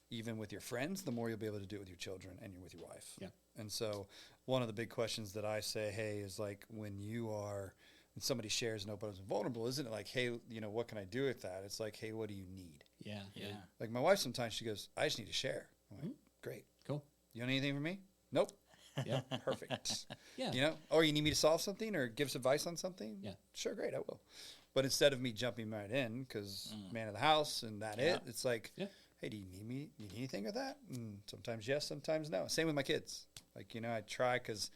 even with your friends, the more you'll be able to do it with your children and with your wife. Yeah. And so one of the big questions that I say, hey, is like, when somebody shares and opens and vulnerable, isn't it like, hey, what can I do with that? It's like, hey, what do you need? Yeah. Like, my wife sometimes, she goes, I just need to share. I'm like, great. Cool. You want anything from me? Nope. Yeah. Perfect. Yeah. Or you need me to solve something or give some advice on something? Yeah. Sure, great, I will. But instead of me jumping right in, because man of the house and it's like, hey, do you need anything with that? And sometimes yes, sometimes no. Same with my kids. Like, I try, because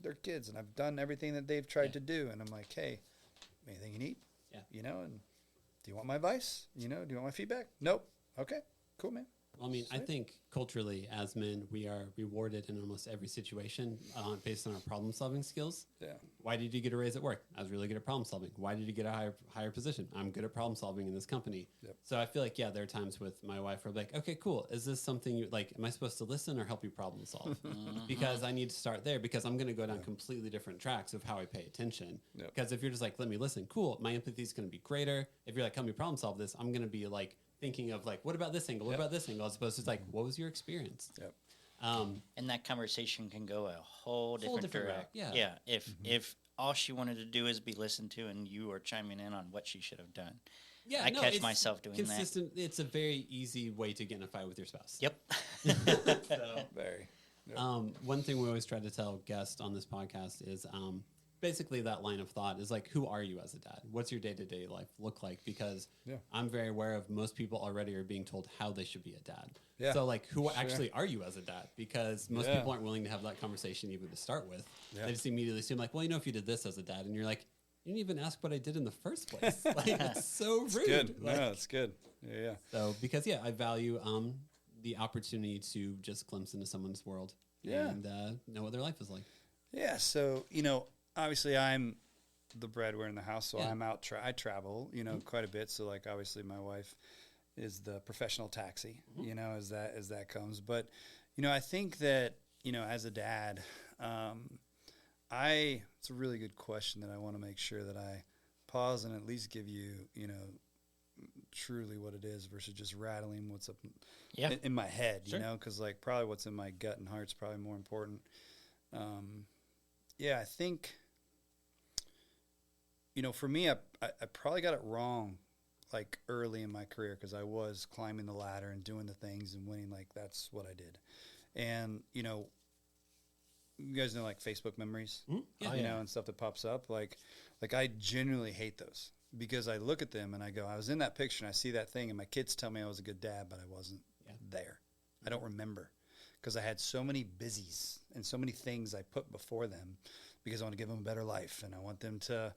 they're kids and I've done everything that they've tried to do. And I'm like, hey, anything you need? Yeah. And do you want my advice? Do you want my feedback? Nope. Okay, cool, man. Well, I mean, I think culturally, as men, we are rewarded in almost every situation based on our problem-solving skills. Yeah. Why did you get a raise at work? I was really good at problem-solving. Why did you get a higher position? I'm good at problem-solving in this company. Yep. So I feel like, yeah, there are times with my wife where I'm like, okay, cool. Is this something you like? Am I supposed to listen or help you problem solve? Because I need to start there because I'm going to go down completely different tracks of how I pay attention. Yep. Because if you're just like, let me listen, cool. My empathy is going to be greater. If you're like, help me problem solve this, I'm going to be like, thinking of like, what about this angle? What about this angle? As opposed to like, what was your experience? Yep. And that conversation can go a whole different route. direction. Yeah. If all she wanted to do is be listened to, and you are chiming in on what she should have done. Yeah, I catch myself doing consistent. It's a very easy way to get in a fight with your spouse. Yep. So, very. Yep. One thing we always try to tell guests on this podcast is basically that line of thought is like, who are you as a dad? What's your day-to-day life look like? Because I'm very aware of most people already are being told how they should be a dad. Yeah. So like, who actually are you as a dad? Because most people aren't willing to have that conversation even to start with. Yeah. They just immediately assume like, well, you know, if you did this as a dad, and you're like, you didn't even ask what I did in the first place. Like, it's so rude. It's good. Like, No, it's good. Yeah. So because I value the opportunity to just glimpse into someone's world and know what their life is like. Yeah. So, obviously I'm the breadwinner in the house, so I'm out. I travel, quite a bit. So, like, obviously, my wife is the professional taxi, as that comes. But, I think that as a dad, it's a really good question that I want to make sure that I pause and at least give you, truly what it is versus just rattling what's up in my head, because like probably what's in my gut and heart is probably more important. I think. For me, I probably got it wrong, like early in my career, because I was climbing the ladder and doing the things and winning. Like that's what I did, and you guys know like Facebook memories, and stuff that pops up. Like I genuinely hate those because I look at them and I go, I was in that picture and I see that thing, and my kids tell me I was a good dad, but I wasn't there. I don't remember because I had so many busies and so many things I put before them because I want to give them a better life and I want them to.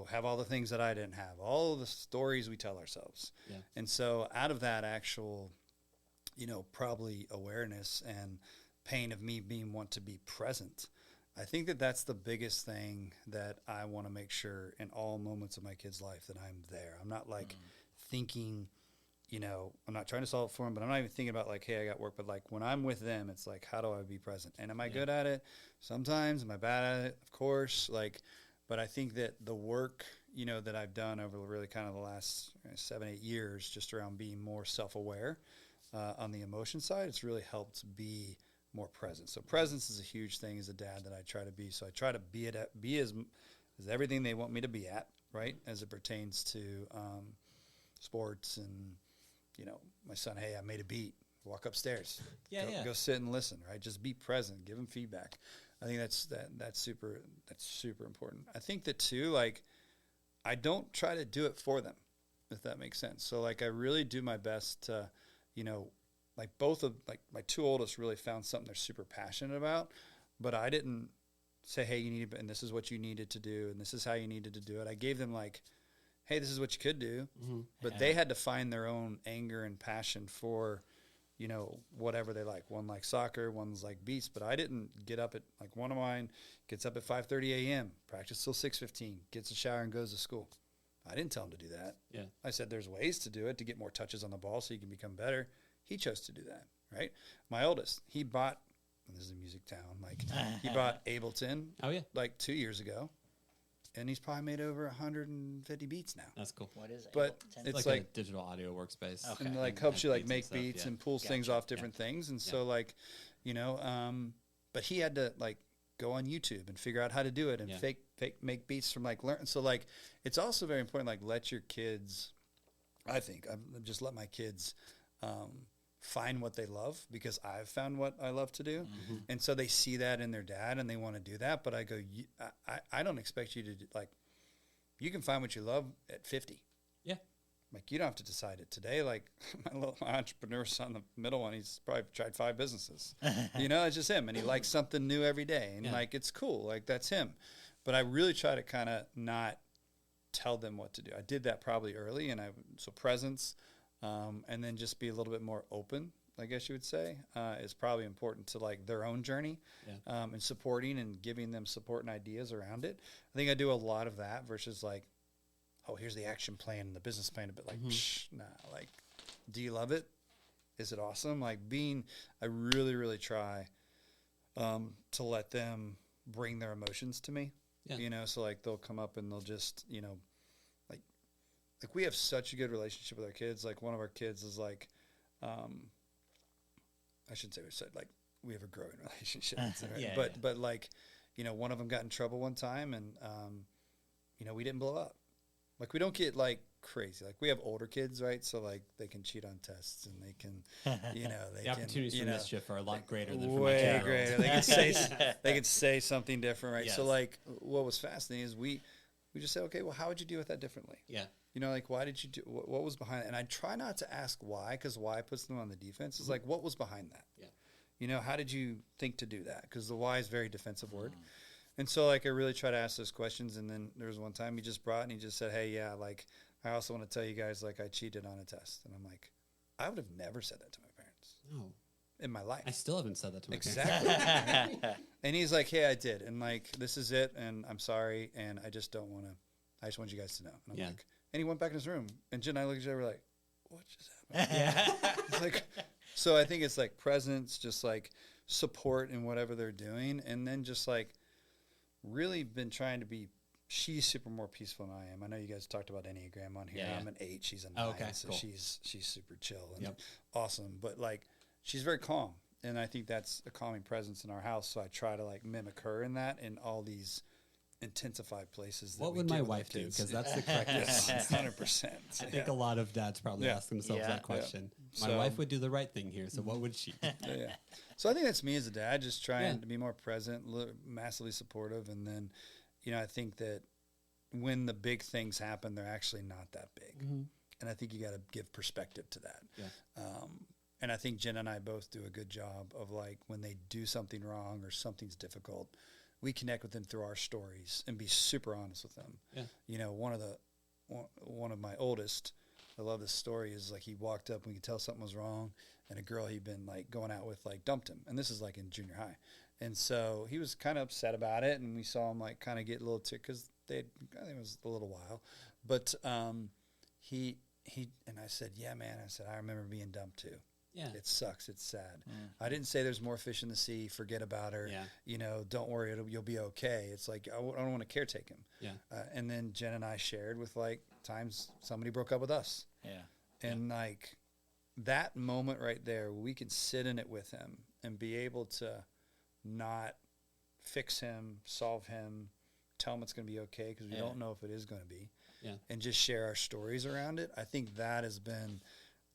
Have all the things that I didn't have, all of the stories we tell ourselves. Yeah. And so out of that actual, probably awareness and pain of me want to be present, I think that that's the biggest thing that I want to make sure in all moments of my kid's life that I'm there. I'm not like thinking, I'm not trying to solve it for them, but I'm not even thinking about like, hey, I got work. But like when I'm with them, it's like, how do I be present? And am I good at it? Sometimes. Am I bad at it? Of course. But I think that the work, that I've done over really kind of the last 7-8 years, just around being more self-aware on the emotion side, it's really helped be more present. So presence is a huge thing as a dad that I try to be. So I try to be as everything they want me to be at, right, as it pertains to sports and, my son, hey, I made a beat. Walk upstairs. Go sit and listen, right? Just be present. Give them feedback. I think that's super important. I think that too, like, I don't try to do it for them, if that makes sense. So like, I really do my best to, like both of like my two oldest really found something they're super passionate about, but I didn't say, hey, you need, and this is what you needed to do, and this is how you needed to do it. I gave them like, hey, this is what you could do, but they had to find their own anger and passion for. Whatever they like. One likes soccer, one's like beats, but I didn't get up at, like one of mine gets up at 5:30 a.m., practice till 6:15, gets a shower and goes to school. I didn't tell him to do that. Yeah. I said there's ways to do it to get more touches on the ball so you can become better. He chose to do that, right? My oldest, he bought, this is a music town, like he bought Ableton like 2 years ago. And he's probably made over 150 beats now. That's cool. What is it? But it's like a digital audio workspace. Okay. And like helps you like make beats and pulls things off different things. And so like, but he had to like go on YouTube and figure out how to do it and fake make beats from like learn. So like, it's also very important, like let your kids, I think I've just let my kids, find what they love because I've found what I love to do. And so they see that in their dad and they want to do that. But I go, I don't expect you to like, you can find what you love at 50. Yeah. Like you don't have to decide it today. Like my entrepreneur son, the middle one, he's probably tried 5 businesses, it's just him. And he likes something new every day. And like, it's cool. Like that's him. But I really try to kind of not tell them what to do. I did that probably early. So presence, and then just be a little bit more open I guess you would say, is probably important to like their own journey, and supporting and giving them support and ideas around it. I think I do a lot of that versus like, oh, here's the action plan and the business plan, but like, nah, like, do you love it? Is it awesome? Like I really, really try to let them bring their emotions to me, so like they'll come up and they'll just, like we have such a good relationship with our kids. Like one of our kids is like, I shouldn't say we said like we have a growing relationship, but like, one of them got in trouble one time and, we didn't blow up. Like we don't get like crazy. Like we have older kids, right? So like they can cheat on tests and they can, the opportunities for mischief are a lot greater than for way my greater. They can say something different, right? Yes. So like what was fascinating is we just said, okay, well, how would you deal with that differently? Yeah. Like why did you do? What was behind it? And I try not to ask why, because why puts them on the defense. It's like what was behind that? Yeah. How did you think to do that? Because the why is a very defensive word. And so, like, I really try to ask those questions. And then there was one time he just brought and he just said, hey, yeah, like, I also want to tell you guys, like, I cheated on a test. And I'm like, I would have never said that to my parents. No. In my life. I still haven't said that to my parents. Exactly. And he's like, hey, I did. And, like, this is it. And I'm sorry. And I just don't want to, I just want you guys to know. And I'm like, and he went back in his room. And Jen and I looked at each other like, what just happened? It's like, so I think it's like presence, just like support in whatever they're doing. And then just like, really been trying to be, she's super more peaceful than I am. I know you guys talked about Enneagram on here. I'm an 8, she's a 9, so cool. she's super chill and awesome. But like she's very calm, and I think that's a calming presence in our house. So I try to like mimic her in that in all these intensified places. What would my wife do? Because that's the correct response. 100%. I think a lot of dads probably ask themselves that question. My wife would do the right thing here, so what would she do? So I think that's me as a dad, just trying to be more present, massively supportive. And then, I think that when the big things happen, they're actually not that big. And I think you got to give perspective to that. And I think Jen and I both do a good job of like when they do something wrong or something's difficult, we connect with them through our stories and be super honest with them. One of my oldest, I love this story, is like he walked up and we could tell something was wrong, and a girl he'd been like going out with like dumped him, and this is like in junior high, and so he was kind of upset about it, and we saw him like kind of get a little tick because I think it was a little while, but he and I said, yeah, man, I said I remember being dumped too. Yeah. It sucks. It's sad. I didn't say there's more fish in the sea. Forget about her. Don't worry. You'll be okay. It's like, I don't want to caretake him. And then Jen and I shared with like times somebody broke up with us. And like that moment right there, we can sit in it with him and be able to not fix him, solve him, tell him it's going to be okay, because we don't know if it is going to be. And just share our stories around it. I think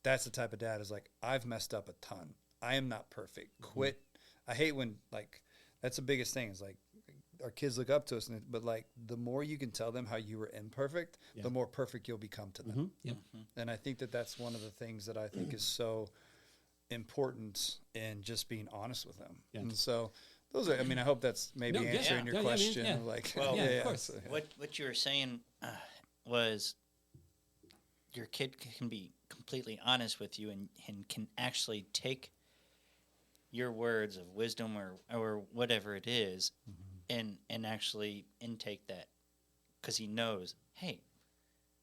that's the type of dad is like, I've messed up a ton. I am not perfect. Quit. I hate when, like, that's the biggest thing is like our kids look up to us, but like the more you can tell them how you were imperfect, the more perfect you'll become to them. And I think that's one of the things that I think is so important in just being honest with them. And so those are, I hope that's maybe answering your question. Like, of course. So, what you were saying was your kid can be completely honest with you and can actually take your words of wisdom or whatever it is and actually intake that, because he knows, hey,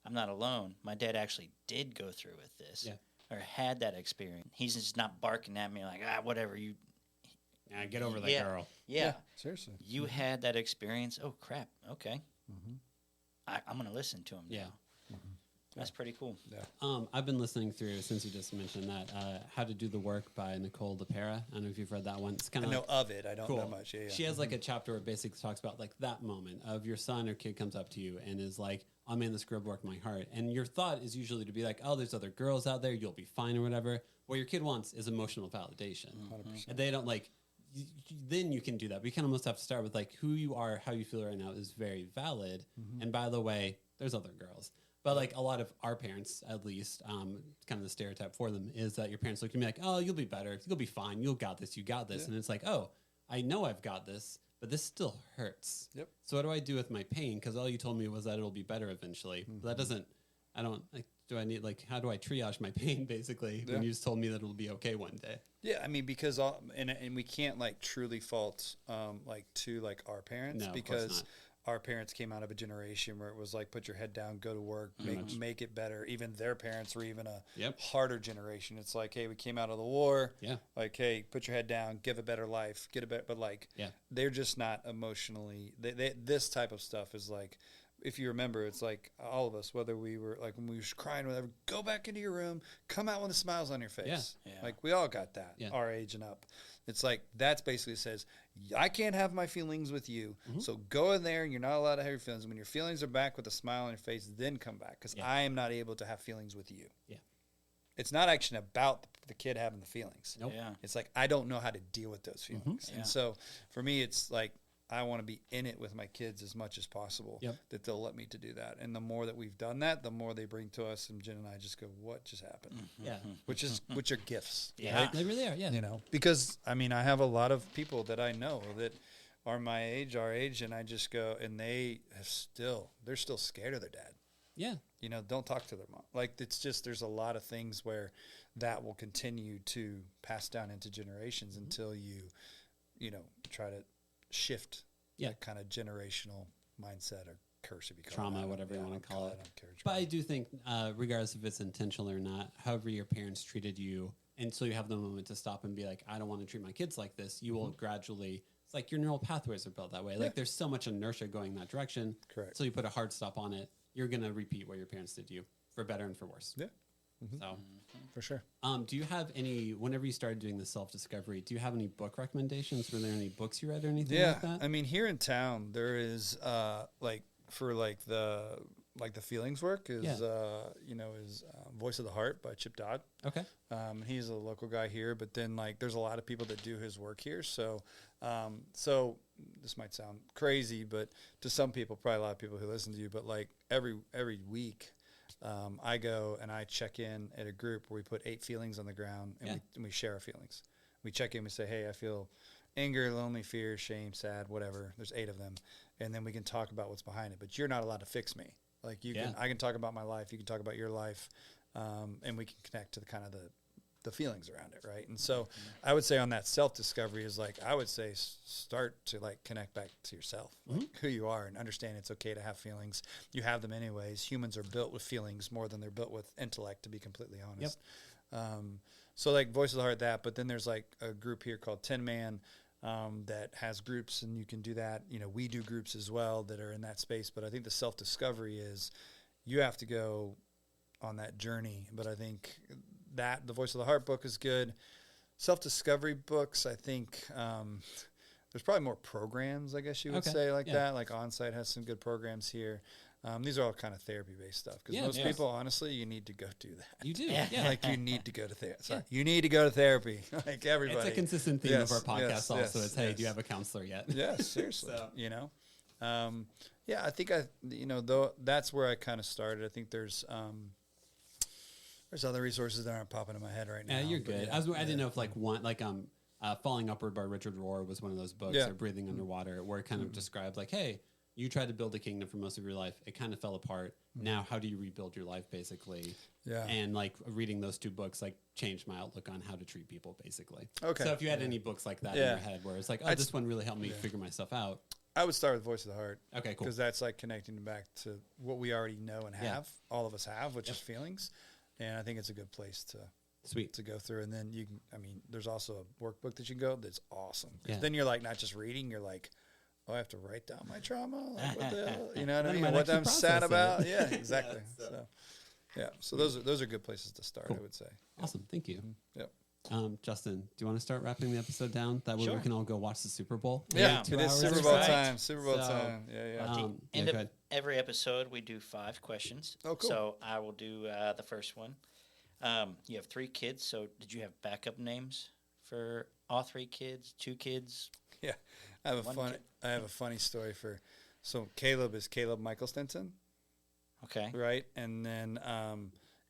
I'm not alone. My dad actually did go through with this or had that experience. He's just not barking at me like, whatever, you get over that girl. Yeah, seriously. You had that experience. Oh, crap. Okay. I'm going to listen to him now. That's pretty cool. I've been listening through, since you just mentioned that, How to Do the Work by Nicole LePera. I don't know if you've read that one. It's kind of I know of it. I don't know much. She has like a chapter where it basically talks about like that moment of your son or kid comes up to you and is like, oh man, this girl broke my heart. And your thought is usually to be like, oh, there's other girls out there. You'll be fine or whatever. What your kid wants is emotional validation. 100%. And they don't like, then you can do that. We kind of almost have to start with like who you are, how you feel right now is very valid. And by the way, there's other girls. But like a lot of our parents, at least, kind of the stereotype for them is that your parents look at me like, oh, you'll be better. You'll be fine. You got this. You got this. And it's like, oh, I know I've got this, but this still hurts. So what do I do with my pain? Because all you told me was that it'll be better eventually. But that doesn't I don't like. Do I need like? How do I triage my pain? Basically, when you just told me that it'll be okay one day. Yeah, I mean, because and we can't like truly fault like to like our parents, because our parents came out of a generation where it was like, put your head down, go to work, make it better. Even their parents were even a harder generation. It's like, hey, we came out of the war. Yeah. Like, hey, put your head down, give a better life, get a better. But like, they're just not emotionally. This type of stuff is like, if you remember, it's like all of us, whether we were like when we were crying, whatever, go back into your room, come out with a smiles on your face. Yeah. Like we all got that, our age and up. It's like that's basically says, I can't have my feelings with you, so go in there and you're not allowed to have your feelings. When your feelings are back with a smile on your face, then come back, because I am not able to have feelings with you. Yeah, it's not actually about the kid having the feelings. Nope. Yeah, it's like I don't know how to deal with those feelings, and so for me, it's like I want to be in it with my kids as much as possible, that they'll let me to do that. And the more that we've done that, the more they bring to us, and Jen and I just go, what just happened? Yeah. Which are gifts. Yeah. Right? They really are, yeah. You know, because, I mean, I have a lot of people that I know that are my age, our age, and I just go, and they're still scared of their dad. Yeah. You know, don't talk to their mom. Like, it's just, there's a lot of things where that will continue to pass down into generations until you know, try to shift that kind of generational mindset or curse, if you call trauma, whatever you want to call it. But I do think, regardless if it's intentional or not, however your parents treated you, until you have the moment to stop and be like, I don't want to treat my kids like this, you will gradually, it's like your neural pathways are built that way. Like there's so much inertia going that direction. Correct. So you put a hard stop on it, you're going to repeat what your parents did to you, for better and for worse. Yeah. So, for sure. Do you have any, whenever you started doing the self-discovery, do you have any book recommendations? Were there any books you read or anything like that? I mean, here in town, there is, like, for like the feelings work is, you know, is Voice of the Heart by Chip Dodd. Okay. He's a local guy here, but then like, there's a lot of people that do his work here. So, so this might sound crazy, but to some people, probably a lot of people who listen to you, but like every week, I go and I check in at a group where we put 8 feelings on the ground, and we share our feelings. We check in, we say, hey, I feel anger, lonely, fear, shame, sad, whatever. There's 8 of them. And then we can talk about what's behind it. But you're not allowed to fix me. Like I can talk about my life. You can talk about your life. And we can connect to the kind of the feelings around it. Right. And so I would say on that self-discovery is like, I would say start to like connect back to yourself, like who you are, and understand it's okay to have feelings. You have them anyways. Humans are built with feelings more than they're built with intellect, to be completely honest. So like Voice of the Heart, but then there's like a group here called 10 Man that has groups, and you can do that. You know, we do groups as well that are in that space, but I think the self-discovery is you have to go on that journey. But I think that the Voice of the Heart book is good. Self-discovery books, I think there's probably more programs, I guess you would say, like that. Like Onsite has some good programs here. These are all kind of therapy-based stuff, because most people, honestly, you need to go do that. You do, Like you need to go to therapy. You need to go to therapy, like everybody. It's a consistent theme of our podcast also. It's, hey, do you have a counselor yet? Yes, seriously. You know? I think though that's where I kind of started. I think there's other resources that aren't popping in my head right now. Yeah, you're good. I didn't know if like Falling Upward by Richard Rohr was one of those books, or Breathing Underwater, where it kind of described like, hey, you tried to build a kingdom for most of your life. It kind of fell apart. Now, how do you rebuild your life, basically? Yeah. And like reading those 2 books, like changed my outlook on how to treat people, basically. Okay. So if you had any books like that in your head, where it's like, oh, this one really helped me figure myself out. I would start with Voice of the Heart. Okay, cool. Because that's like connecting back to what we already know and have, all of us have, which is feelings. And I think it's a good place to go through. And then there's also a workbook that you can go that's awesome. Then you're like not just reading, you're like, oh, I have to write down my trauma. Like, what the hell? You know what I mean? What I'm sad about. Yeah, exactly. So those are good places to start, I would say. Awesome. Thank you. Yep. Justin, do you want to start wrapping the episode down? That way we can all go watch the Super Bowl. Yeah, it is Super Bowl time. Super Bowl time. Yeah. End of every episode, we do 5 questions. Oh, cool. So I will do the first one. You have 3 kids, so did you have backup names for all 3 kids, 2 kids? Yeah, I have a funny story so Caleb is Caleb Michael Stinson. Okay. Right, and then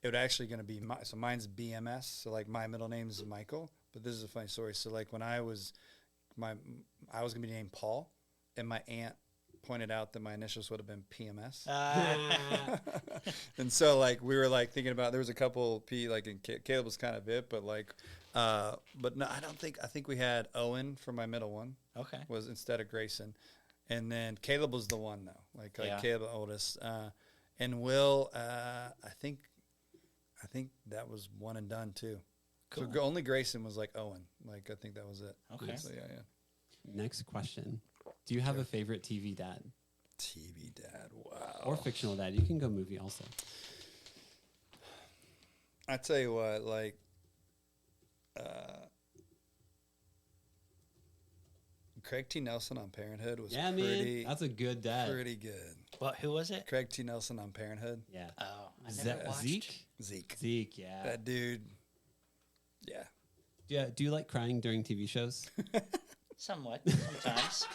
it would actually going to be so mine's BMS. So like my middle name is Michael, but this is a funny story. So like when I was going to be named Paul, and my aunt pointed out that my initials would have been PMS. Ah. And so like we were like thinking about, there was a couple like and Caleb was kind of it, but like but no, I think we had Owen for my middle one. Okay. Was instead of Grayson. And then Caleb was the one though. Like Yeah. Caleb the oldest. And Will I think that was one and done too. Cool. So only Grayson was like Owen. Like I think that was it. Okay. So yeah. Next question. Do you have a favorite TV dad TV dad. Wow. or fictional dad? You can go movie also. I tell you what, like, Craig T. Nelson on Parenthood was Yeah, pretty, man. That's a good dad. pretty good. What? Who was it? Craig T. Nelson on Parenthood. Yeah. Oh, I never watched. Zeke? Zeke. Zeke, yeah. That dude. Yeah. Yeah. Do you like crying during TV shows? Somewhat. Sometimes.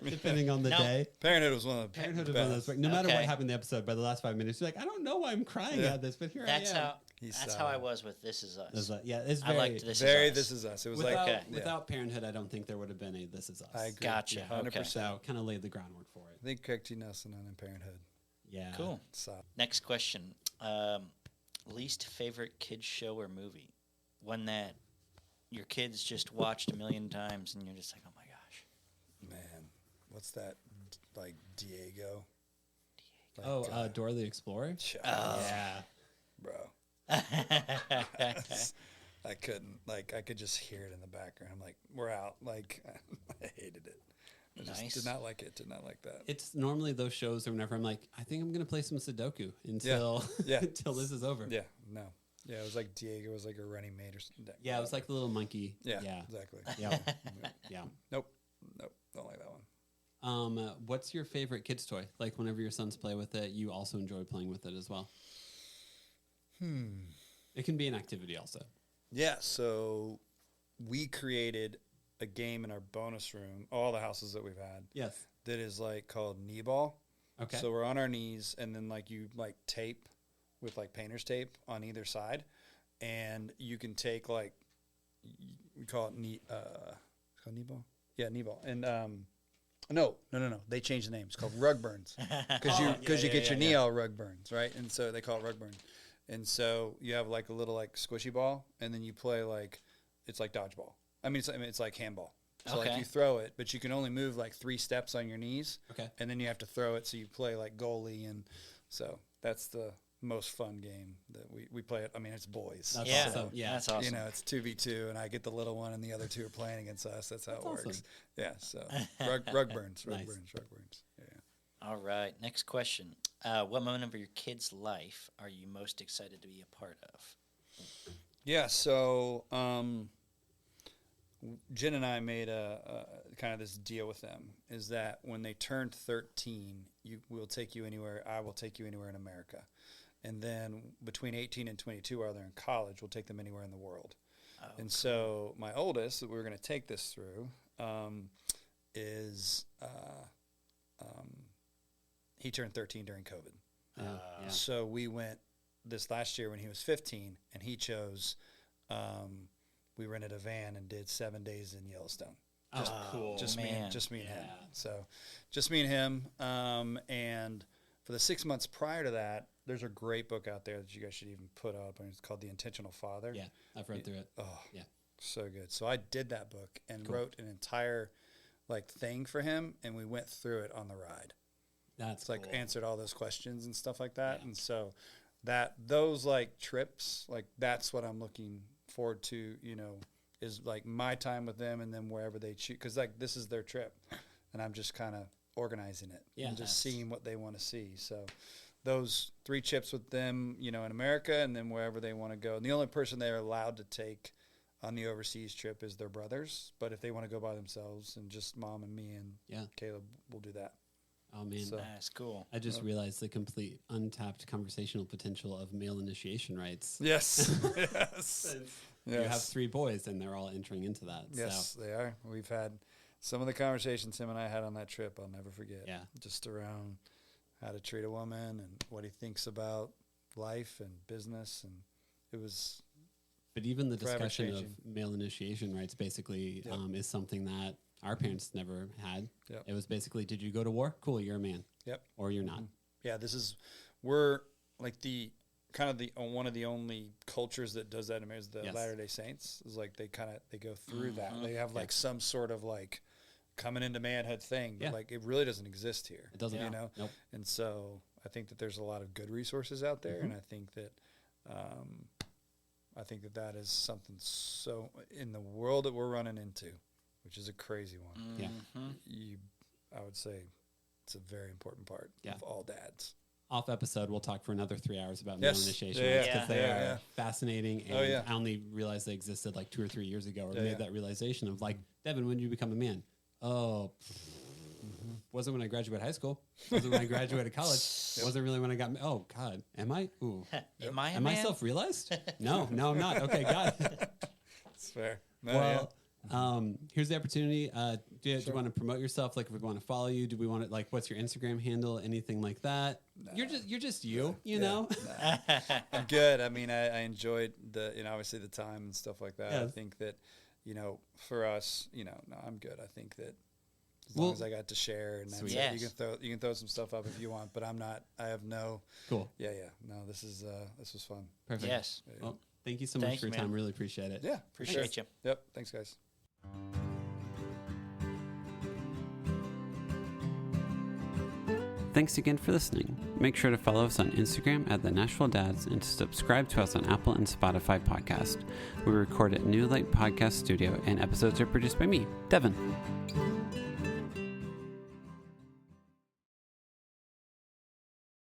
Depending on the No. day. Parenthood was one of the Parenthood is best. one of those. No matter what Okay. happened in the episode, by the last 5 minutes, you're like, I don't know why I'm crying Yeah. at this, but here That's I am. how. He's That's how I solid. was with This Is Us. There's a- yeah, it's I very. liked This Very Is Us. This Is Us. It was without, like, Okay. yeah. without Parenthood, I don't think there would have been a This Is Us. I agree. Gotcha. 100%. So kind of laid the groundwork for it. I think Craig T. Nelson on Parenthood. Yeah. Cool. Solid. Next question. Least favorite kids show or movie? One that your kids just watched a million times and you're just like, oh my gosh. Man, what's that? Like Diego? Like, Oh, Dora the Explorer? Yeah. Bro. I couldn't, like, I could just hear it in the background. I'm like, we're out. Like, I hated it. I just Nice. did not like it. Did not like that. It's normally those shows or whenever I'm like, I think I'm going to play some Sudoku until Yeah. until this is over. Yeah, no. Yeah, it was like Diego was like a running mate or something. Yeah, it was like the little monkey. Yeah, Yeah. exactly. Yeah. Yeah. Nope. Don't like that one. What's your favorite kids toy? Like whenever your sons play with it, you also enjoy playing with it as well. It can be an activity also. Yeah, so we created a game in our bonus room, all the houses that we've had, Yes. that is like called knee ball. Okay. So we're on our knees, and then like you like tape with like painter's tape on either side, and you can take like we call it knee. It's called knee ball. Yeah, knee ball. And no. They changed the name. It's called rug burns because you get your knee all rug burns, right? And so they call it rug burn. And so you have like a little like squishy ball, and then you play like it's like dodgeball. I mean, it's like handball. So like Okay. you throw it, but you can only move like 3 steps on your knees. Okay. And then you have to throw it, so you play like goalie, and so that's the most fun game that we play it. I mean, it's boys. That's Yeah. awesome. Yeah. That's awesome. You know, it's 2v2, and I get the little one, and the other 2 are playing against us. That's how it works. awesome. Yeah. So rug burns. Nice. Yeah. All right. Next question. What moment of your kid's life are you most excited to be a part of? Yeah. So Jen and I made a kind of this deal with them, is that when they turned 13, we'll take you anywhere. I will take you anywhere in America. And then between 18 and 22, while they're in college, we'll take them anywhere in the world. Oh, And so my oldest, that we were going to take this through, is he turned 13 during COVID. Yeah. So we went this last year when he was 15, and he chose, we rented a van and did 7 days in Yellowstone. Oh, cool. Just man. me and him. Yeah. So just me and him. And for the 6 months prior to that, there's a great book out there that you guys should even put up, and it's called The Intentional Father. Yeah. I've read through it. Oh, Yeah. so good. So I did that book and Cool. wrote an entire like thing for him, and we went through it on the ride. That's It's like cool. answered all those questions and stuff like that. Yeah. And so those like trips, like that's what I'm looking forward to, you know, is like my time with them, and then wherever they choose, because like this is their trip, and I'm just kind of organizing it Yeah. and just seeing what they want to see. So those 3 trips with them, you know, in America, and then wherever they want to go. And the only person they're allowed to take on the overseas trip is their brothers. But if they want to go by themselves, and just mom and me and Yeah. Caleb will do that. Oh, man. So- That's cool. I just realized the complete untapped conversational potential of male initiation rights. Yes. Yes. Since Yes. You have 3 boys, and they're all entering into that. Yes, So, they are. We've had some of the conversations him and I had on that trip. I'll never forget. Yeah. Just around how to treat a woman and what he thinks about life and business, and it was but even the Forever discussion changing. of male initiation rights basically Yep. is something that our parents never had. Yep. It was basically, did you go to war? Cool, you're a man. Yep. Or you're not. Yeah, we're like the kind of one of the only cultures that does that in America is the Yes. Latter-day Saints. Is like they go through that. They have like some sort of like coming into manhood thing, but like it really doesn't exist here. It doesn't. You know? Nope. And so I think that there's a lot of good resources out there, and I think that that is something so in the world that we're running into, which is a crazy one. Yeah. I would say it's a very important part of all dads. Off episode, we'll talk for another 3 hours about Yes. male initiation Yeah, because they are fascinating. And I only realized they existed like 2 or 3 years ago, or made that realization of like, Devin, when did you become a man? Oh, wasn't when I graduated high school. Wasn't when I graduated college. Wasn't really when I got. Oh God, am I? Ooh, am I? Am I self-realized? No, I'm not. Okay, got it. That's fair. Here's the opportunity. Do you want to promote yourself? Like, if we want to follow you, do we want to like? What's your Instagram handle? Anything like that? No. You're just you know. No. I'm good. I mean, I enjoyed obviously the time and stuff like that. Yeah. I think that, for us, no, I'm good. I think that as long as I got to share, and that's it. You can throw some stuff up if you want, but I'm not. I have no. Cool. Yeah. No, this was fun. Perfect. Yes. Yeah. Well, thank you so much for your time. Really appreciate it. Yeah, appreciate you. Yep. Thanks, guys. Thanks again for listening. Make sure to follow us on Instagram at the Nashville Dads and to subscribe to us on Apple and Spotify podcast. We record at New Light Podcast Studio, and episodes are produced by me, Devin.